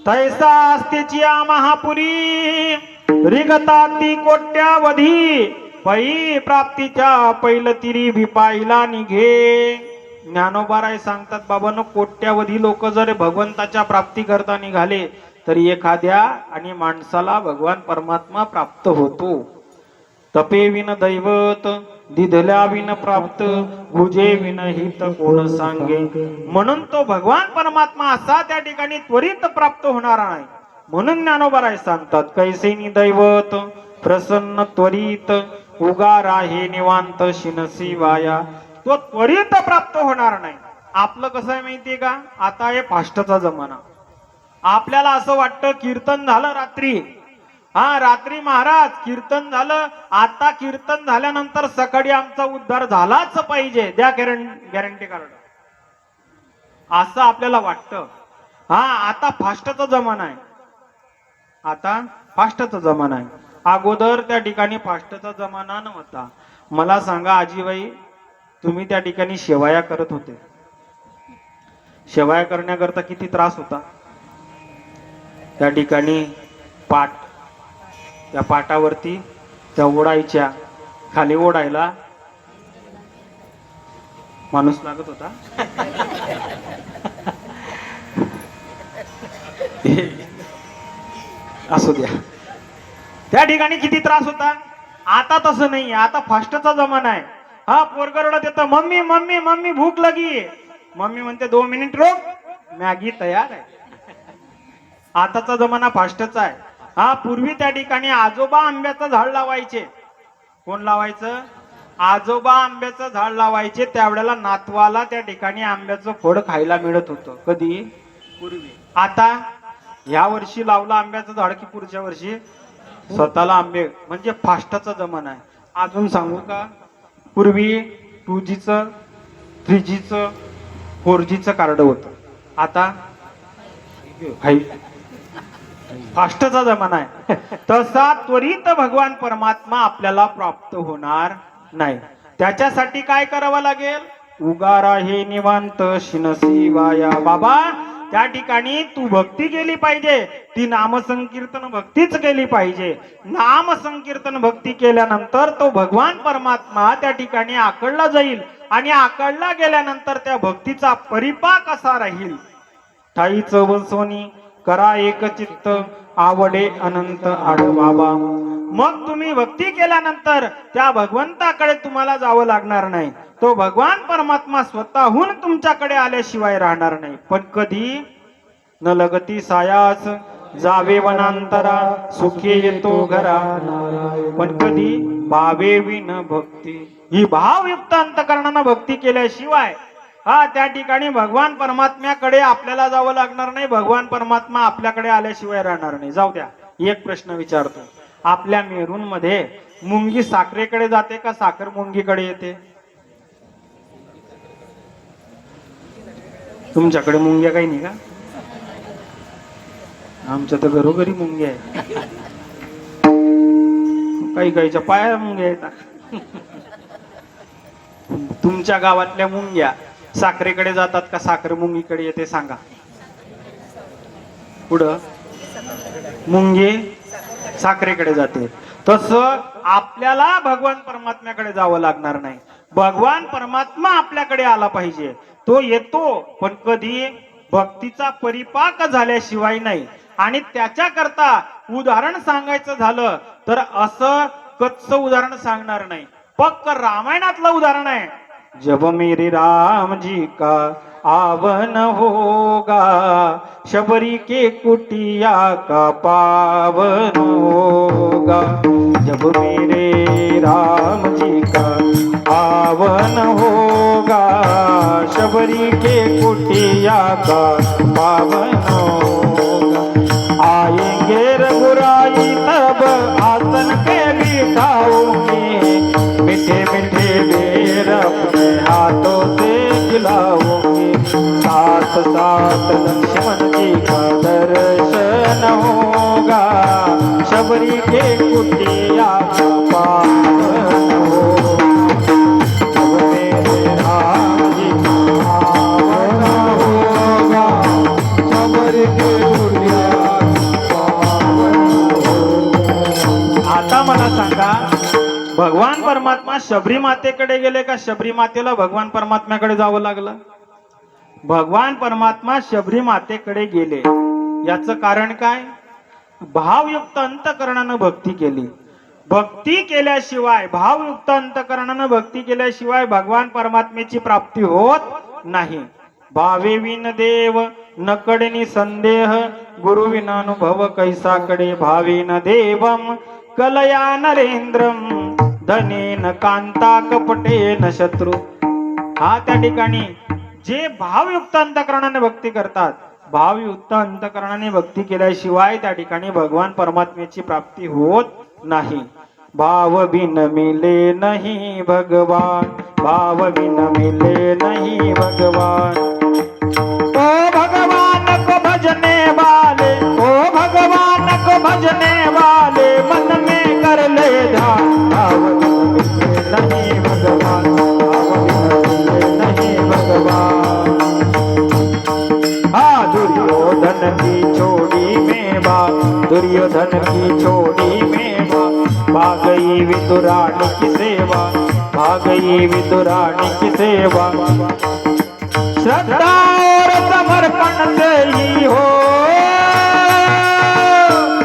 तैसा अस्तेची महापुरी रिगता ती कोट्यावधी, पै प्राप्तीच्या पैलतिरी विपाईला निघे. ज्ञानोबाराय सांगतात, बाबांनो, कोट्यावधी लोक जर भगवंताच्या प्राप्ती करता निघाले तर एखाद्या आणि माणसाला भगवान परमात्मा प्राप्त होतो. तपे विन दैवत दिधल्या विन प्राप्त, भुजे विन हित कोण सांगे. म्हणून तो भगवान परमात्मा असा त्या ठिकाणी त्वरित प्राप्त होणारा नाही. म्हणून ज्ञानोबाराय सांगतात, कैसेनी दैवत प्रसन्न त्वरित, उगारा हे निवांत शिनसी वाया. तो त्वरित प्राप्त होणार नाही. आपलं कसं आहे माहितीये का, आता हे फास्टचा जमाना. आपल्याला असं वाटतं कीर्तन झालं रात्री, रात्री महाराज कीर्तन झालं, आता कीर्तन झाल्यानंतर सकाळी आमचा उद्धार झालाच पाहिजे, द्या गॅरंटी कार्ड, असं आपल्याला वाटतं. आता फास्टचा जमाना आहे. आता फास्टचा जमाना आहे. अगोदर त्या ठिकाणी फास्टचा जमाना नव्हता. मला सांगा आजीबाई, तुम्ही त्या ठिकाणी शेवाया करत होते, शेवाया करण्याकरता किती त्रास होता. त्या ठिकाणी पाट, त्या पाटावरती त्या ओढायच्या, खाली ओढायला माणूस लागत होता. असू द्या, त्या ठिकाणी किती त्रास होता. आता तसं नाही, आता फास्टचा जमाना आहे. पोरग रडत येतं, मम्मी मम्मी मम्मी भूक लगी. मम्मी म्हणते 2 मिनिट रोक, मॅगी तयार आहे. आताचा जमाना फास्टचा आहे. पूर्वी त्या ठिकाणी आजोबा आंब्याचं झाड लावायचे. कोण लावायचं? आजोबा आंब्याचं झाड लावायचे. त्यावेळेला नातवाला त्या ठिकाणी आंब्याचं फळ खायला मिळत होतं. कधी? पूर्वी. आता ह्या वर्षी लावला आंब्याचं झाड की पुढच्या वर्षी स्वतःला आंबे, म्हणजे फास्टचा जमाना आहे. अजून सांगू का, पूर्वी 2Gचं 3Gचं 4Gचं कार्ड होतं. आता फास्टचा जमाना आहे. तसा त्वरित भगवान परमात्मा आपल्याला प्राप्त होणार नाही. त्याच्यासाठी काय करावं लागेल? उगारा हे निवांत शिनसी वाया. बाबा, त्या ठिकाणी तू भक्ती केली पाहिजे, ती नामसंकीर्तन भक्तीच केली पाहिजे. नामसंकीर्तन भक्ती केल्यानंतर तो भगवान परमात्मा त्या ठिकाणी आकळला जाईल आणि आकळला गेल्यानंतर त्या भक्तीचा परिपाक कसा राहील. ठाईच वसोनी करा एक चित्त, आवडे अनंत आड बाबा. मग तुम्ही भक्ती केल्यानंतर त्या भगवंताकडे तुम्हाला जावं लागणार नाही. तो भगवान परमात्मा स्वतःहून तुमच्याकडे आल्याशिवाय राहणार नाही. पण कधी? न लगती सायास जावे वनांतरा, सुखी येतो घरा. पण कधी? भावे विन भक्ती. ही भावयुक्त अंतकरणानं भक्ती केल्याशिवाय त्या ठिकाणी भगवान परमात्म्याकडे आपल्याला जावं लागणार नाही. भगवान परमात्मा आपल्याकडे आल्याशिवाय राहणार नाही. जाऊ द्या, एक प्रश्न विचारतो. आपल्या मेरून मध्ये मुंगी साखरेकडे जाते का साखर मुंगीकडे येते? तुमच्याकडे मुंग्या काही नाही का? आमच्या तर घरोघरी मुंग्या आहे. काही काहीच्या पाया मुंग्या येतात. तुमच्या गावातल्या मुंग्या साखरेकडे जातात का साखर मुंगीकडे येते सांगा? पुढं मुंगे साखरेकडे जाते. तसं आपल्याला भगवान परमात्म्याकडे जावं लागणार नाही. भगवान परमात्मा आपल्याकडे आला पाहिजे. तो येतो पण कधी भक्तीचा परिपाक झाल्याशिवाय नाही. आणि त्याच्याकरता उदाहरण सांगायचं झालं तर असं कच्च उदाहरण सांगणार नाही. पक्क रामायणातलं उदाहरण आहे. जब मेरे राम जी का आवन होगा, शबरी के कुटिया का पावन होगा. जब मेरे राम जी का आवन होगा, शबरी के कुटिया का पावन होगा. आएंगे रघुराई तब आसन पे बिठाऊंगी, मीठे मीठे बेर अपने हाथों से खिलाऊंगी. साथ साथ लक्ष्मण जी का दर्शन होगा, शबरी के कुटिया का पावन होगा. जब मेरे राम जी का आवन होगा, शबरी के कुटिया का पावन होगा. आता मला सांगा, भगवान परमात्मा शबरी मातेकडे गेले का शबरी मातेला भगवान परमात्म्याकडे जावं लागलं? भगवान परमात्मा शबरी मातेकडे गेले. याचं कारण काय? भावयुक्त अंतकरणानं भक्ती केली. भक्ती केल्याशिवाय, भावयुक्त अंतकरणानं भक्ती केल्याशिवाय भगवान परमात्म्याची प्राप्ती होत नाही. भावे विन देव नकडनी संदेह, गुरु विनानुभव कैसाकडे. भावेन देवम कलया नरेंद्रम, धनेन कांता कपटेन शत्रू. हा त्या ठिकाणी जे भावयुक्त अंतकरणाने भक्ती करतात, भावयुक्त अंतकरणाने भक्ती केल्याशिवाय त्या ठिकाणी भगवान परमात्म्याची प्राप्ती होत नाही. भाव बिन मिले नहीं भगवान, भाव बिन मिले नहीं भगवान. ओ भगवान को भजने वाले, ओ भगवान को भजने वाले, मन में कर ले ध्यान. भाव बिन मिले नहीं भगवान, भाव बिन मिले नहीं भगवान. हाँ दुर्योधन की छोड़ी में बा, दुर्योधन की छोड़ी में बा, भाग गई विदुरानी की सेवा, भाग गई विदुरानी की सेवा. श्रद्धा और समर्पण से ही हो,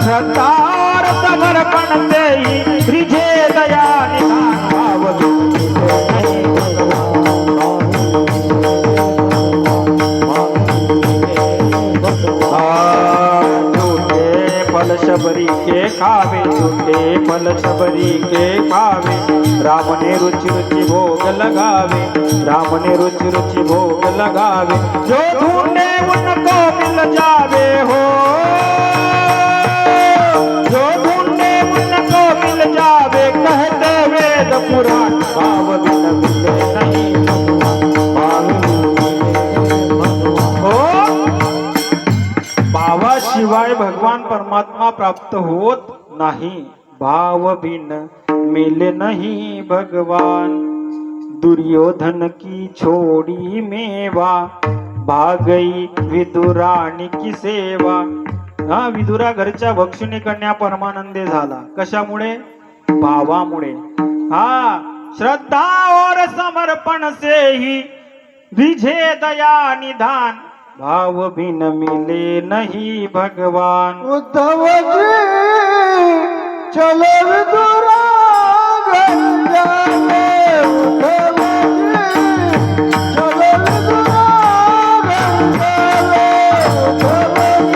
श्रद्धा और समर्पण से ही रिझे दया निधान. भाव नहीं झूठे फल शबरी के खावे, झूठे फल शबरी के खावे. राम ने रुचि रुचि भोग लगावे, राम ने रुचि रुचि भोग लगावे. जो ढूंढे उनको मिल जावे हो, जो ढूंढे उनको मिल जावे. कहते वेद पुराण, भाव बिन मिले नहीं भावाशिवाय भगवान परमात्मा प्राप्त होत नाही. भाव बिन मिले नहीं भगवान. दुर्योधन की छोड़ी मेवा, भाग गई विदुरानी की सेवा. हा विदुरा घरच्या भक्षुनी कन्या परमानंदे झाला. कशामुळे? भावामुळे. हा श्रद्धा और समर्पण से ही रिझे दया निधान. भाव बिन मिले नहीं भगवान. उद्धव जी चलो विदुरा घर जाने, उद्धव जी चलो विदुरा घर जाने, उद्धव जी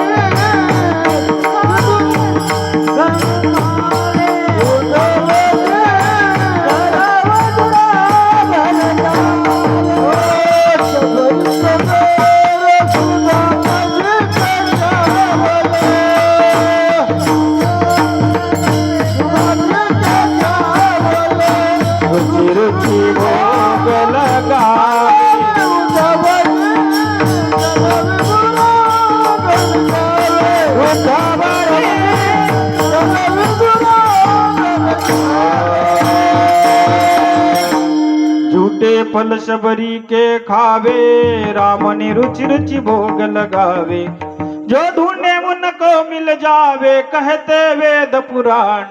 फल शबरी के खावे, राम ने रुचि रुचि भोग लगावे। जो ढूंढे उनको मिल जावे, कहते वेद पुराण,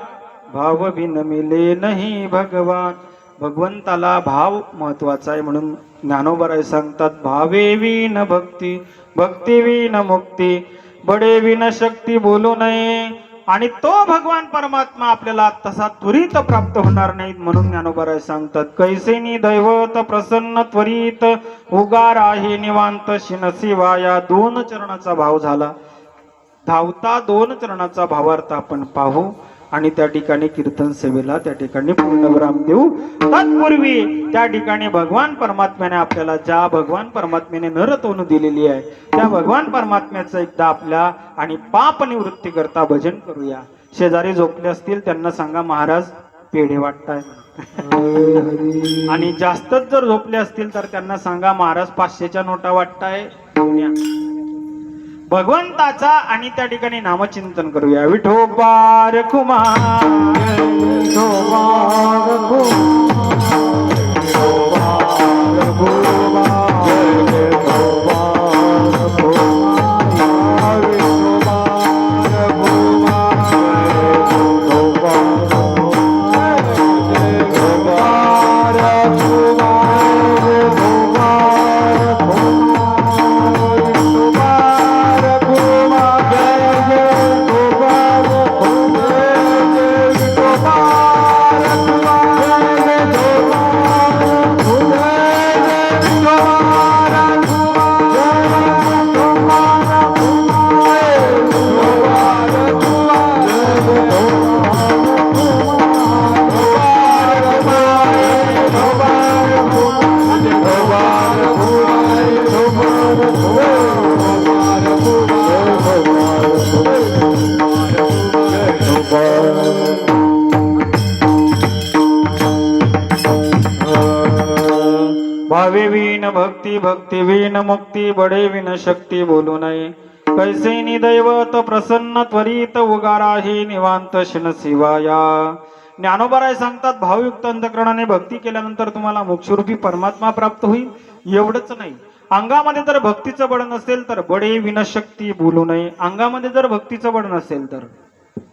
भाव बिन मिले नहीं भगवान। भगवंताला भाव महत्वाचा आहे म्हणून ज्ञानोबराय सांगतात, भावे विन भक्ती, भक्ती विन मुक्ती, बडे विन शक्ती बोलू नये। आणि तो भगवान परमात्मा आपल्याला तसा त्वरित प्राप्त होणार नाहीत म्हणून ज्ञानोबराय सांगतात, कैसेनी दैवत प्रसन्न त्वरित, उगार आहे निवांत शिनसिवाया। दोन चरणाचा भाव झाला, धावता दोन चरणाचा भावार्थ आपण पाहू आणि त्या ठिकाणी कीर्तन सेवेला त्या ठिकाणी पूर्णविराम देऊ। तत्पूर्वी त्या ठिकाणी भगवान परमात्म्याने आपल्याला ज्या भगवान परमात्म्याने नरतोन दिलेली आहे त्या भगवान परमात्म्याचं एकदा आपल्या आणि पाप निवृत्ती करता भजन करूया। शेजारी झोपले असतील त्यांना सांगा महाराज पेढे वाटताय, आणि जास्तच जर झोपले असतील तर त्यांना सांगा महाराज 500च्या नोटा वाटताय। भगवंताचा आणि त्या ठिकाणी नामचिंतन करूया। विठोबा रखुमा, विठोबा रखुमा, विठोबा रखुमा, विठोबा रखुमा, विठोबा रखुमा, विठोबा भावे विन भक्ती, भक्ती विन मुक्ती, बडे विन शक्ती बोलू नये। कैसे दैवत प्रसन्न त्वरित, उगारा ही निवांत शिनसिवाया। ज्ञानोबराय सांगतात, भावयुक्त अंतःकरणाने भक्ती केल्यानंतर तुम्हाला मोक्षरूपी परमात्मा प्राप्त होईल। एवढंच नाही, अंगामध्ये जर भक्तीचं बळ नसेल तर बडे विन शक्ती बोलू नये। अंगामध्ये जर भक्तीचं बळ नसेल तर,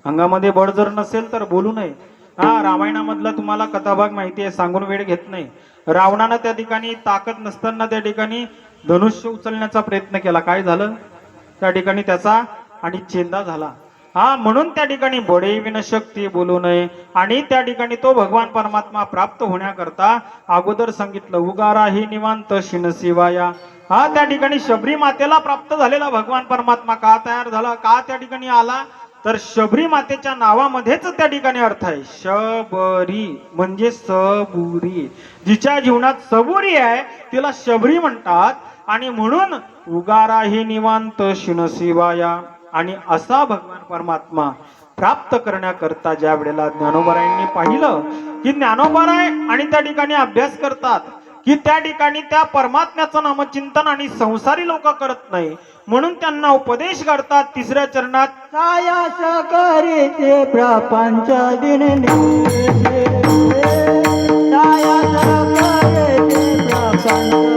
अंगामध्ये बळ जर नसेल तर बोलू नये। रामायणामधला तुम्हाला कथाभाग माहिती आहे, सांगून वेळ घेत नाही। रावणानं त्या ठिकाणी ताकद नसताना त्या ठिकाणी धनुष्य उचलण्याचा प्रयत्न केला, काय झालं त्या ठिकाणी त्याचा आणि चेंदा झाला। म्हणून त्या ठिकाणी बडे विनशक्ती बोलू नये। आणि त्या ठिकाणी तो भगवान परमात्मा प्राप्त होण्याकरता अगोदर सांगितलं, उगारा ही निवांत शिनसिवाया। त्या ठिकाणी शबरी मातेला प्राप्त झालेला भगवान परमात्मा का तयार झाला, का त्या ठिकाणी आला, तर शबरी मातेच्या नावामध्येच त्या ठिकाणी अर्थ आहे। शबरी म्हणजे सबुरी, जिच्या जीवनात सबुरी आहे तिला शबरी म्हणतात। आणि म्हणून उगारा ही निवांत शिनसिवाया। आणि असा भगवान परमात्मा प्राप्त करण्याकरता ज्या वेळेला ज्ञानोबरायांनी पाहिलं की ज्ञानोबराय आणि त्या ठिकाणी अभ्यास करतात की त्या ठिकाणी त्या परमात्म्याचं नामचिंतन आणि संसारी लोक करत नाही, म्हणून त्यांना उपदेश करतात तिसऱ्या चरणात, सायास करीते प्रपंच दिनने, सायास करीते प्रपंच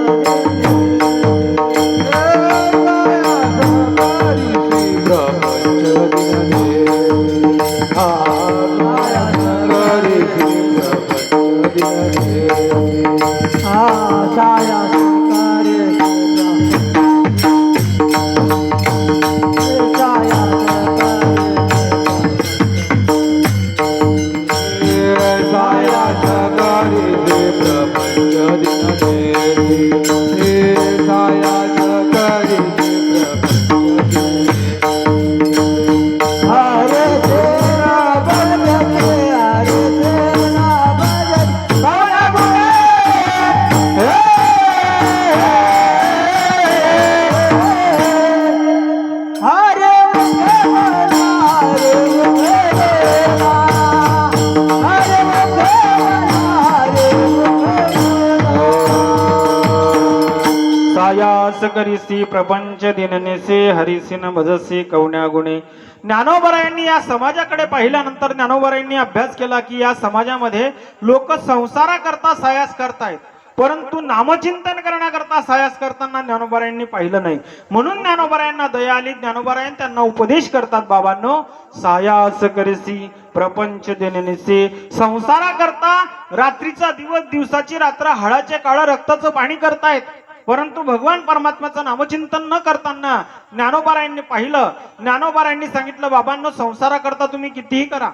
करीसी प्रपंच दिननेसे हरिसिन भजसी कवण्या गुणे। ज्ञानोबरायांनी या समाजाकडे पाहिल्यानंतर ज्ञानोबरायांनी अभ्यास केला की या समाजामध्ये लोक संसाराकरता सायास करतायत, परंतु नामचिंतन करण्याकरता सायास करताना ज्ञानोबारायांनी पाहिलं नाही. म्हणून ज्ञानोबारायांना दया आली. ज्ञानोबारायन त्यांना उपदेश करतात, बाबांनो सायास करीसी प्रपंच देणेसे. संसारा करता रात्रीचा दिवस, दिवसाची रात्र, हळाचे काळ, रक्ताचं पाणी करतायत, परंतु भगवान परमात्म्याचं नामचिंतन न करताना ज्ञानोबारायांनी पाहिलं. ज्ञानोबारायांनी सांगितलं, बाबांनो संसाराकरता तुम्ही कितीही करा,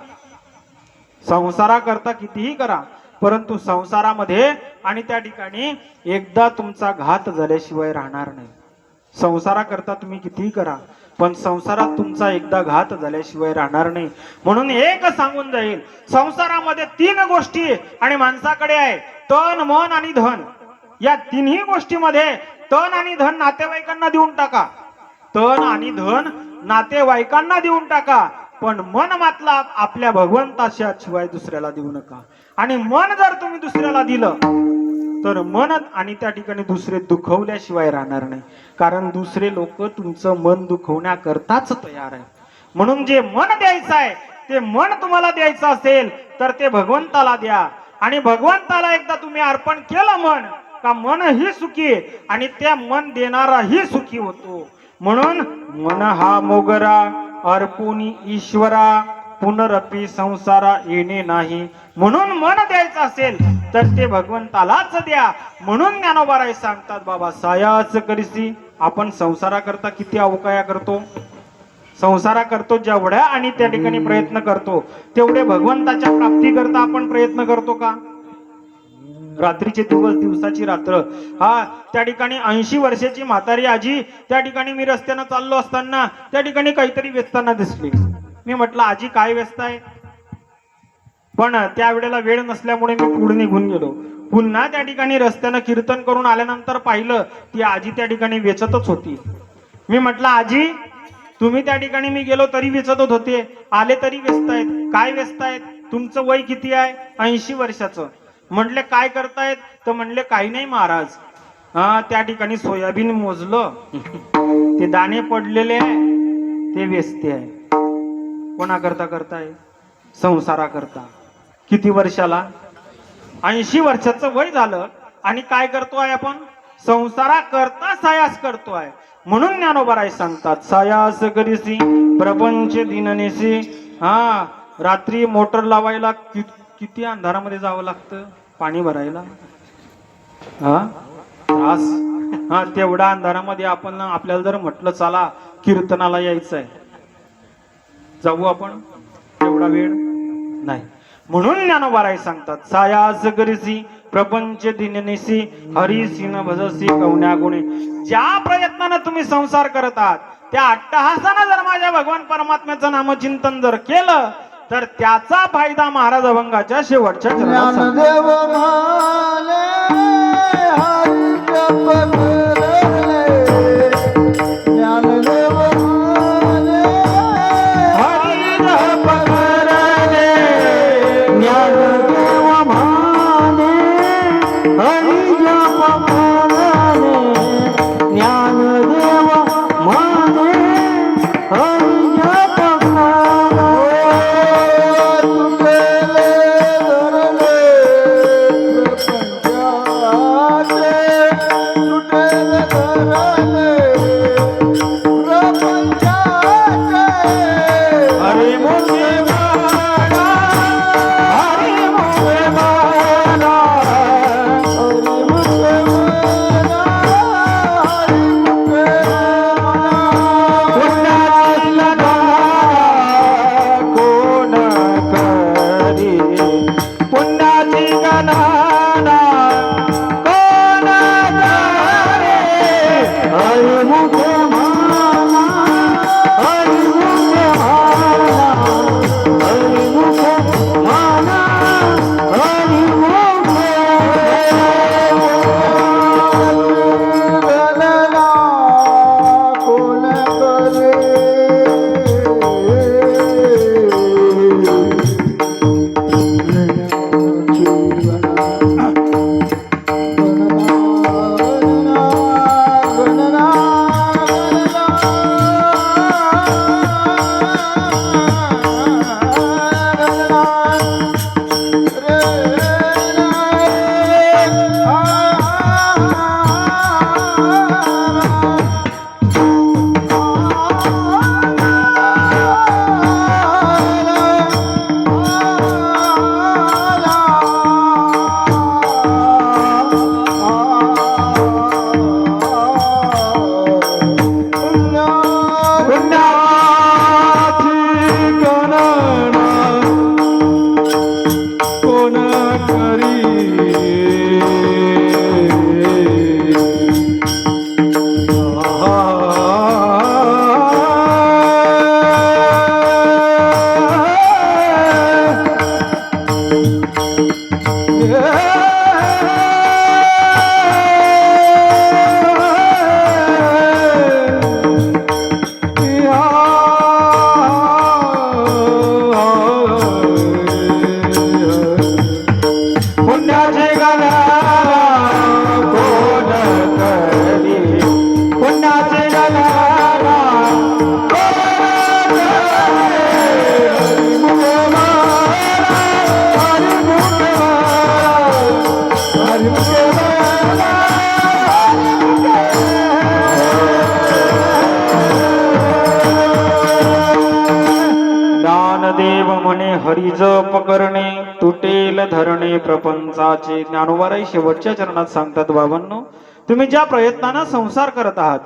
संसाराकरता कितीही करा, परंतु संसारामध्ये आणि त्या ठिकाणी एकदा तुमचा घात झाल्याशिवाय राहणार नाही. संसाराकरता तुम्ही कितीही करा, पण संसारात तुमचा एकदा घात झाल्याशिवाय राहणार नाही. म्हणून एक सांगून जाईल, संसारामध्ये 3 गोष्टी आणि माणसाकडे आहे, तन, मन आणि धन. या तिन्ही गोष्टीमध्ये तन आणि धन नातेवाईकांना देऊन टाका, तन आणि धन नातेवाईकांना देऊन टाका, पण मन मातला आपल्या भगवंताच्या शिवाय दुसऱ्याला देऊ नका. आणि मन जर तुम्ही दुसऱ्याला दिलं तर मन आणि त्या ठिकाणी दुसरे दुखवल्याशिवाय राहणार नाही, कारण दुसरे लोक तुमचं मन दुखवण्याकरताच तयार आहे. म्हणून जे मन द्यायचं आहे ते मन तुम्हाला द्यायचं असेल तर ते भगवंताला द्या. आणि भगवंताला एकदा तुम्ही अर्पण केलं मन का मन ही सुखी आणि त्या मन देणाराही सुखी होतो. म्हणून मन हा मोगरा अर्पुनी ईश्वरा पुनरपी संसारा येणे नाही. म्हणून मन द्यायचं असेल तर ते भगवंतालाच द्या. म्हणून ज्ञानोबाराय सांगतात, बाबा सायाच करीसी. आपण संसाराकरता किती अवकाया करतो, संसारा करतो जेवढ्या आणि त्या ठिकाणी प्रयत्न करतो तेवढे भगवंताच्या प्राप्तीकरता आपण प्रयत्न करतो का? रात्रीचे दिवस, दिवसाची रात्र. हा त्या ठिकाणी 80 वर्षाची म्हातारी आजी त्या ठिकाणी मी रस्त्यानं चाललो असताना त्या ठिकाणी काहीतरी व्यस्ताना दिसली. मी म्हटलं, आजी काय व्यस्त आहे? पण त्यावेळेला वेळ नसल्यामुळे मी पुढे निघून गेलो. पुन्हा त्या ठिकाणी रस्त्यानं कीर्तन करून आल्यानंतर पाहिलं ती आजी त्या ठिकाणी वेचतच होती. मी म्हटलं, आजी तुम्ही त्या ठिकाणी मी गेलो तरी वेचतच होते, आले तरी व्यस्त आहेत. काय व्यस्त आहेत? तुमचं वय किती आहे? 80 वर्षाचं. म्हणले काय करतायत? तर म्हणले काही नाही महाराज, त्या ठिकाणी सोयाबीन मोजलं, ते दाणे पडलेले आहे, ते व्यस्ते आहे. कोणाकरता करताय? संसारा करता. किती वर्षाला? 80 वर्षाचं वय झालं आणि काय करतोय आपण? संसारा करता सायास करतोय. म्हणून ज्ञानोबाराय सांगतात, सायास करीसी प्रपंच दिननेसी. रात्री मोटर लावायला किती अंधारामध्ये जावं लागतं पाणी भरायला, त्रास. तेवढ्या अंधारामध्ये आपण आपल्याला जर म्हटलं चला कीर्तनाला यायचंय, जाऊ आपण? तेवढा वेळ नाही. म्हणून ज्ञानोबाराय सांगतात, सायास करीसी प्रपंच दिननेसी हरिसी न भजसी कवण्या गुणे. ज्या प्रयत्नानं तुम्ही संसार करत आहात त्या अट्टहासानं जर माझ्या भगवान परमात्म्याचं नामचिंतन जर केलं तर त्याचा फायदा महाराज अभंगाच्या शेवटच्या चरणात हरिजप करणे तुटेल धरणे प्रपंचाचे. ज्ञानोबाराई शेवटच्या चरणात सांगतात, बाबांनो, तुम्ही ज्या प्रयत्नानं संसार करत आहात,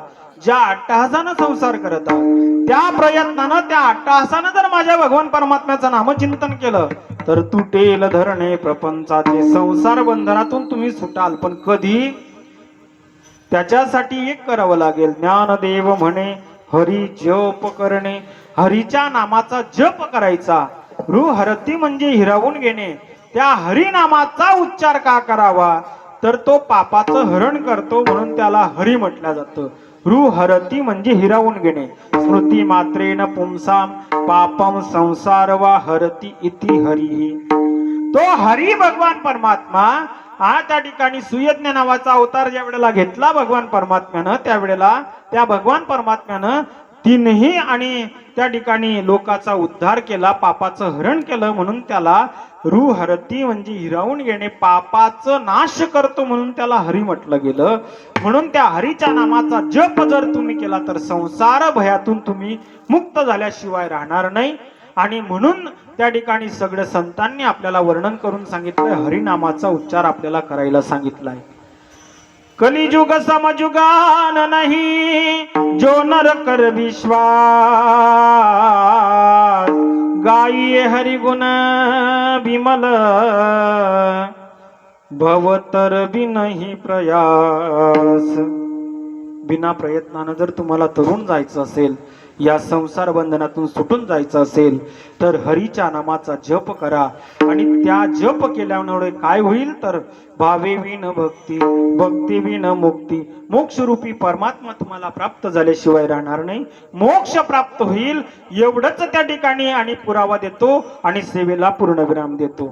ज्या अट्टहासानं संसार करत आहात, त्या प्रयत्नानं, त्या अट्टहासानं जर माझ्या भगवान परमात्म्याचं नामचिंतन केलं तर तुटेल धरणे प्रपंचाचे. संसार बंधनातून तुम्ही सुटाल, पण कधी? त्याच्यासाठी एक करावं लागेल. ज्ञानदेव म्हणे हरी जप करणे. हरीच्या नामाचा जप करायचा. हरती म्हणजे हिरावून घेणे. त्या हरिनामाचा उच्चार का करावा? तर तो पापाचं हरण करतो म्हणून त्याला हरी म्हटलं जातं. हरती म्हणजे हिरावून घेणे. स्मृती मात्रेन पुंसाम पापम संसार वा हरती इति हरिही. तो हरी भगवान परमात्मा हा त्या ठिकाणी सुयज्ञ नावाचा अवतार ज्या वेळेला घेतला भगवान परमात्म्यानं, त्यावेळेला त्या भगवान परमात्म्यानं तीनही आणि त्या ठिकाणी लोकाचा उद्धार केला, पापाचं हरण केलं, म्हणून त्याला हरती म्हणजे हिरावून घेणे, पापाचं नाश करतो म्हणून त्याला हरी म्हटलं गेलं. म्हणून त्या हरीच्या नामाचा जप जर तुम्ही केला तर संसार भयातून तुम्ही मुक्त झाल्याशिवाय राहणार नाही. आणि म्हणून त्या ठिकाणी सगळ्या संतांनी आपल्याला वर्णन करून सांगितलंय, हरिनामाचा उच्चार आपल्याला करायला सांगितलाय. कलिजुग समजुगान नहीं जो नर कर विश्वास, गाइए हरिगुण विमल भवतर बिनहि प्रयास. बिना प्रयत्नानं जर तुम्हाला तरुण जायचं असेल, या संसार बंधनातून सुटून जायचं असेल तर हरीच्या नामाचा जप करा. आणि त्या जप केल्यामुळे काय होईल तर भावे विन भक्ती, भक्ती विन मुक्ती. मोक्षरूपी परमात्मा तुम्हाला प्राप्त झाल्याशिवाय राहणार नाही. मोक्ष प्राप्त होईल एवढंच त्या ठिकाणी आणि पुरावा देतो आणि सेवेला पूर्णविराम देतो.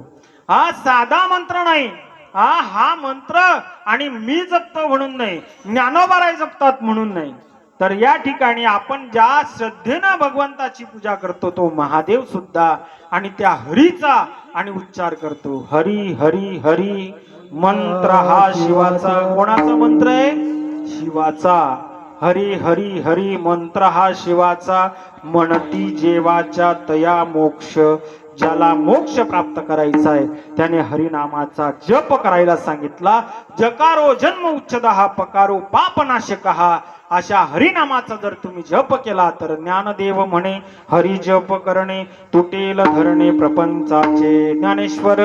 हा साधा मंत्र नाही. हा मंत्र आणि मी जपतो म्हणून नाही, ज्ञानोबाराय जपतात म्हणून नाही, तर या ठिकाणी आपण ज्या श्रद्धेनं भगवंताची पूजा करतो तो महादेव सुद्धा आणि त्या हरीचा आणि उच्चार करतो. हरी हरी हरी मंत्र हा शिवाचा. कोणाचा मंत्र आहे? शिवाचा. हरी हरी हरी मंत्र हा शिवाचा. म्हणती जेवाच्या तया मोक्ष. ज्याला मोक्ष प्राप्त करायचा आहे त्याने हरिनामाचा जप करायला सांगितला. जकारो जन्म उच्चदहा पकारो पापनाशकहा. अशा हरिनामाचा जर तुम्ही जप केला तर ज्ञानदेव म्हणे हरी जप करणे तुटेल धरणे प्रपंचाचे. ज्ञानेश्वर